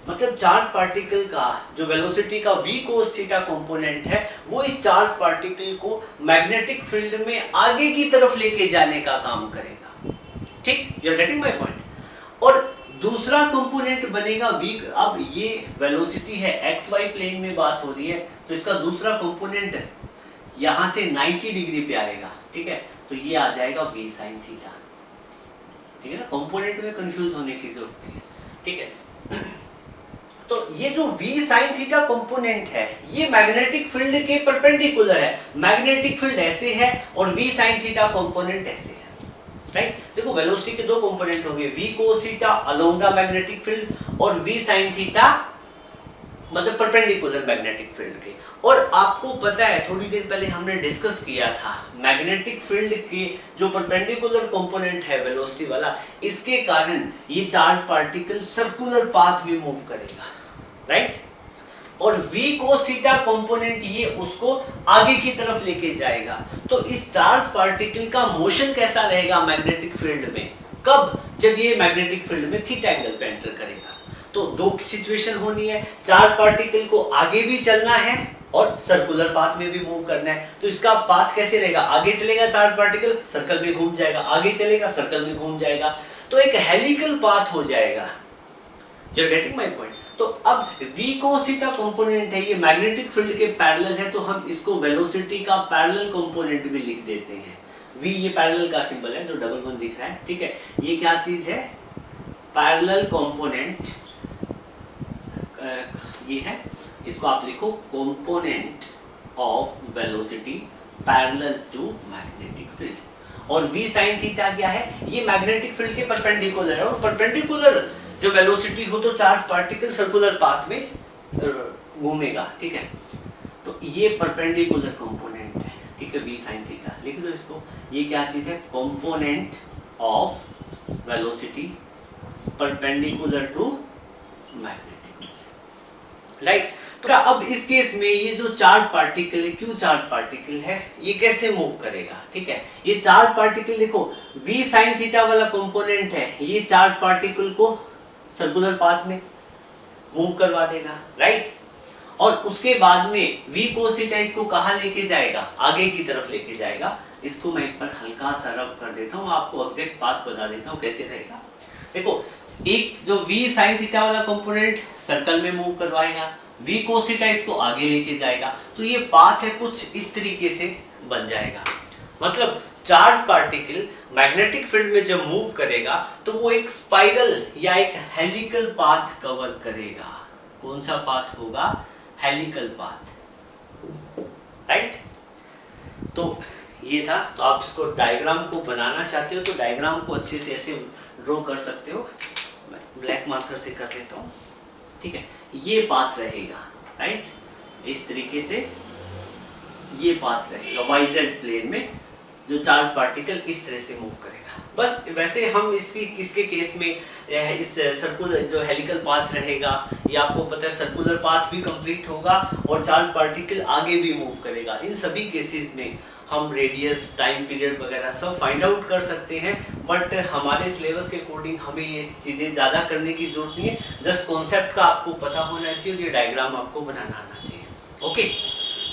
मतलब चार्ज पार्टिकल का जो वेलोसिटी का v cos थीटा कंपोनेंट है वो इस चार्ज पार्टिकल को मैग्नेटिक फील्ड में आगे की तरफ लेके जाने का काम करेगा, ठीक, you are getting my point. और दूसरा कंपोनेंट बनेगा v, अब ये वेलोसिटी है xy प्लेन में बात हो रही है, तो इसका दूसरा कंपोनेंट यहां से 90 डिग्री पे आएगा, ठीक है, तो ये आ जाएगा v sin थीटा, ठीक है ना, कंपोनेंट में कंफ्यूज होने की जरूरत नहीं है, ठीक है। तो ये जो v sin थीटा कंपोनेंट है ये मैग्नेटिक फील्ड के परपेंडिकुलर है, मैग्नेटिक फील्ड ऐसे है और v sin थीटा कंपोनेंट ऐसे है, राइट। देखो वेलोसिटी के दो कंपोनेंट हो गए, v cos theta along the magnetic field और v sin थीटा मतलब परपेंडिकुलर मैग्नेटिक फील्ड के। और आपको पता है थोड़ी देर पहले हमने डिस्कस किया था मैग्नेटिक फील्ड के जो परपेंडिकुलर कंपोनेंट है वेलोसिटी वाला, इसके कारण ये चार्ज पार्टिकल सर्कुलर पाथ में मूव करेगा, राइट। और v cos थीटा कंपोनेंट ये उसको आगे की तरफ लेके जाएगा। तो इस चार्ज पार्टिकल का मोशन कैसा रहेगा मैग्नेटिक फील्ड में, कब, जब ये मैग्नेटिक फील्ड में थीटा एंगल पे एंटर करेगा। तो दो सिचुएशन होनी है, चार्ज पार्टिकल को आगे भी चलना है और सर्कुलर पाथ में भी मूव करना है। तो इसका पाथ कैसे रहेगा, आगे चलेगा चार्ज पार्टिकल सर्कल में घूम जाएगा, आगे चलेगा सर्कल में घूम जाएगा, तो एक हेलिकल पाथ हो जाएगा, you are getting my point. तो अब v cos थीटा कंपोनेंट है ये मैग्नेटिक फील्ड के पैरेलल है, तो हम इसको वेलोसिटी का पैरेलल कंपोनेंट भी लिख देते हैं। v ये पैरेलल का सिंबल है जो डबल वन दिख रहा है, ठीक है, ये क्या चीज है, पैरेलल कंपोनेंट, ये है, इसको आप लिखो component of velocity parallel to magnetic field. और v sin थीटा क्या है, ये मैग्नेटिक फील्ड के परपेंडिकुलर है, और परपेंडिकुलर जो वेलोसिटी हो तो चार्ज पार्टिकल सर्कुलर पाथ में घूमेगा, ठीक है। तो ये परपेंडिकुलर कंपोनेंट है, ठीक है, v sin थीटा लिख लो इसको। ये क्या चीज है, component of velocity perpendicular to magnetic, right. तो अब इस केस में ये जो चार्ज पार्टिकल है, क्यों चार्ज पार्टिकल है, ये कैसे मूव करेगा, ठीक है। ये चार्ज पार्टिकल देखो v sin थीटा वाला कंपोनेंट है, ये चार्ज पार्टिकल को सर्कुलर पाथ में मूव करवा देगा, राइट। और उसके बाद में v cos थीटा इसको कहां लेके जाएगा, आगे की तरफ लेके जाएगा। इसको मैं एक बार हल्का सा रब कर देता हूं, आपको एग्जैक्ट पाथ बता देता हूं कैसे रहेगा। देखो एक जो v sin थीटा वाला कंपोनेंट सर्कल में मूव करवाएगा, v cos थीटा इसको आगे लेके जाएगा, तो ये पाथ है कुछ इस तरीके से बन जाएगा। मतलब चार्ज पार्टिकल मैग्नेटिक फील्ड में जब मूव करेगा तो वो एक स्पाइरल या एक हेलिकल पाथ कवर करेगा। कौन सा पाथ होगा? Helical path, right. तो ये था। तो आप इसको डायग्राम को बनाना चाहते हो तो डायग्राम को अच्छे से ऐसे ड्रॉ कर सकते हो। मैं ब्लैक मार्कर से कर लेता हूँ, ठीक है। ये पाथ रहेगा, राइट, इस तरीके से ये पाथ रहेगा वाईजेड प्लेन में, जो चार्ज पार्टिकल इस तरह से मूव करेगा। बस वैसे हम इसके केस में इस सर्कुलर जो हेलिकल पाथ रहेगा, ये आपको पता है सर्कुलर पाथ भी कंप्लीट होगा और चार्ज पार्टिकल आगे भी मूव करेगा। इन सभी केसेस में हम रेडियस, टाइम पीरियड वगैरह सब फाइंड आउट कर सकते हैं, बट हमारे सिलेबस के अकॉर्डिंग हमें ये चीज़ें ज़्यादा करने की जरूरत नहीं है। जस्ट कॉन्सेप्ट का आपको पता होना चाहिए और ये डायग्राम आपको बनाना आना चाहिए। Okay,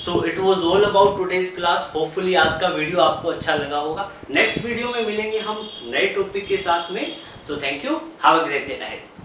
so it was all about today's class. Hopefully आज का वीडियो आपको अच्छा लगा होगा। नेक्स्ट वीडियो में मिलेंगे हम नए टॉपिक के साथ में। So thank you, have a great day ahead.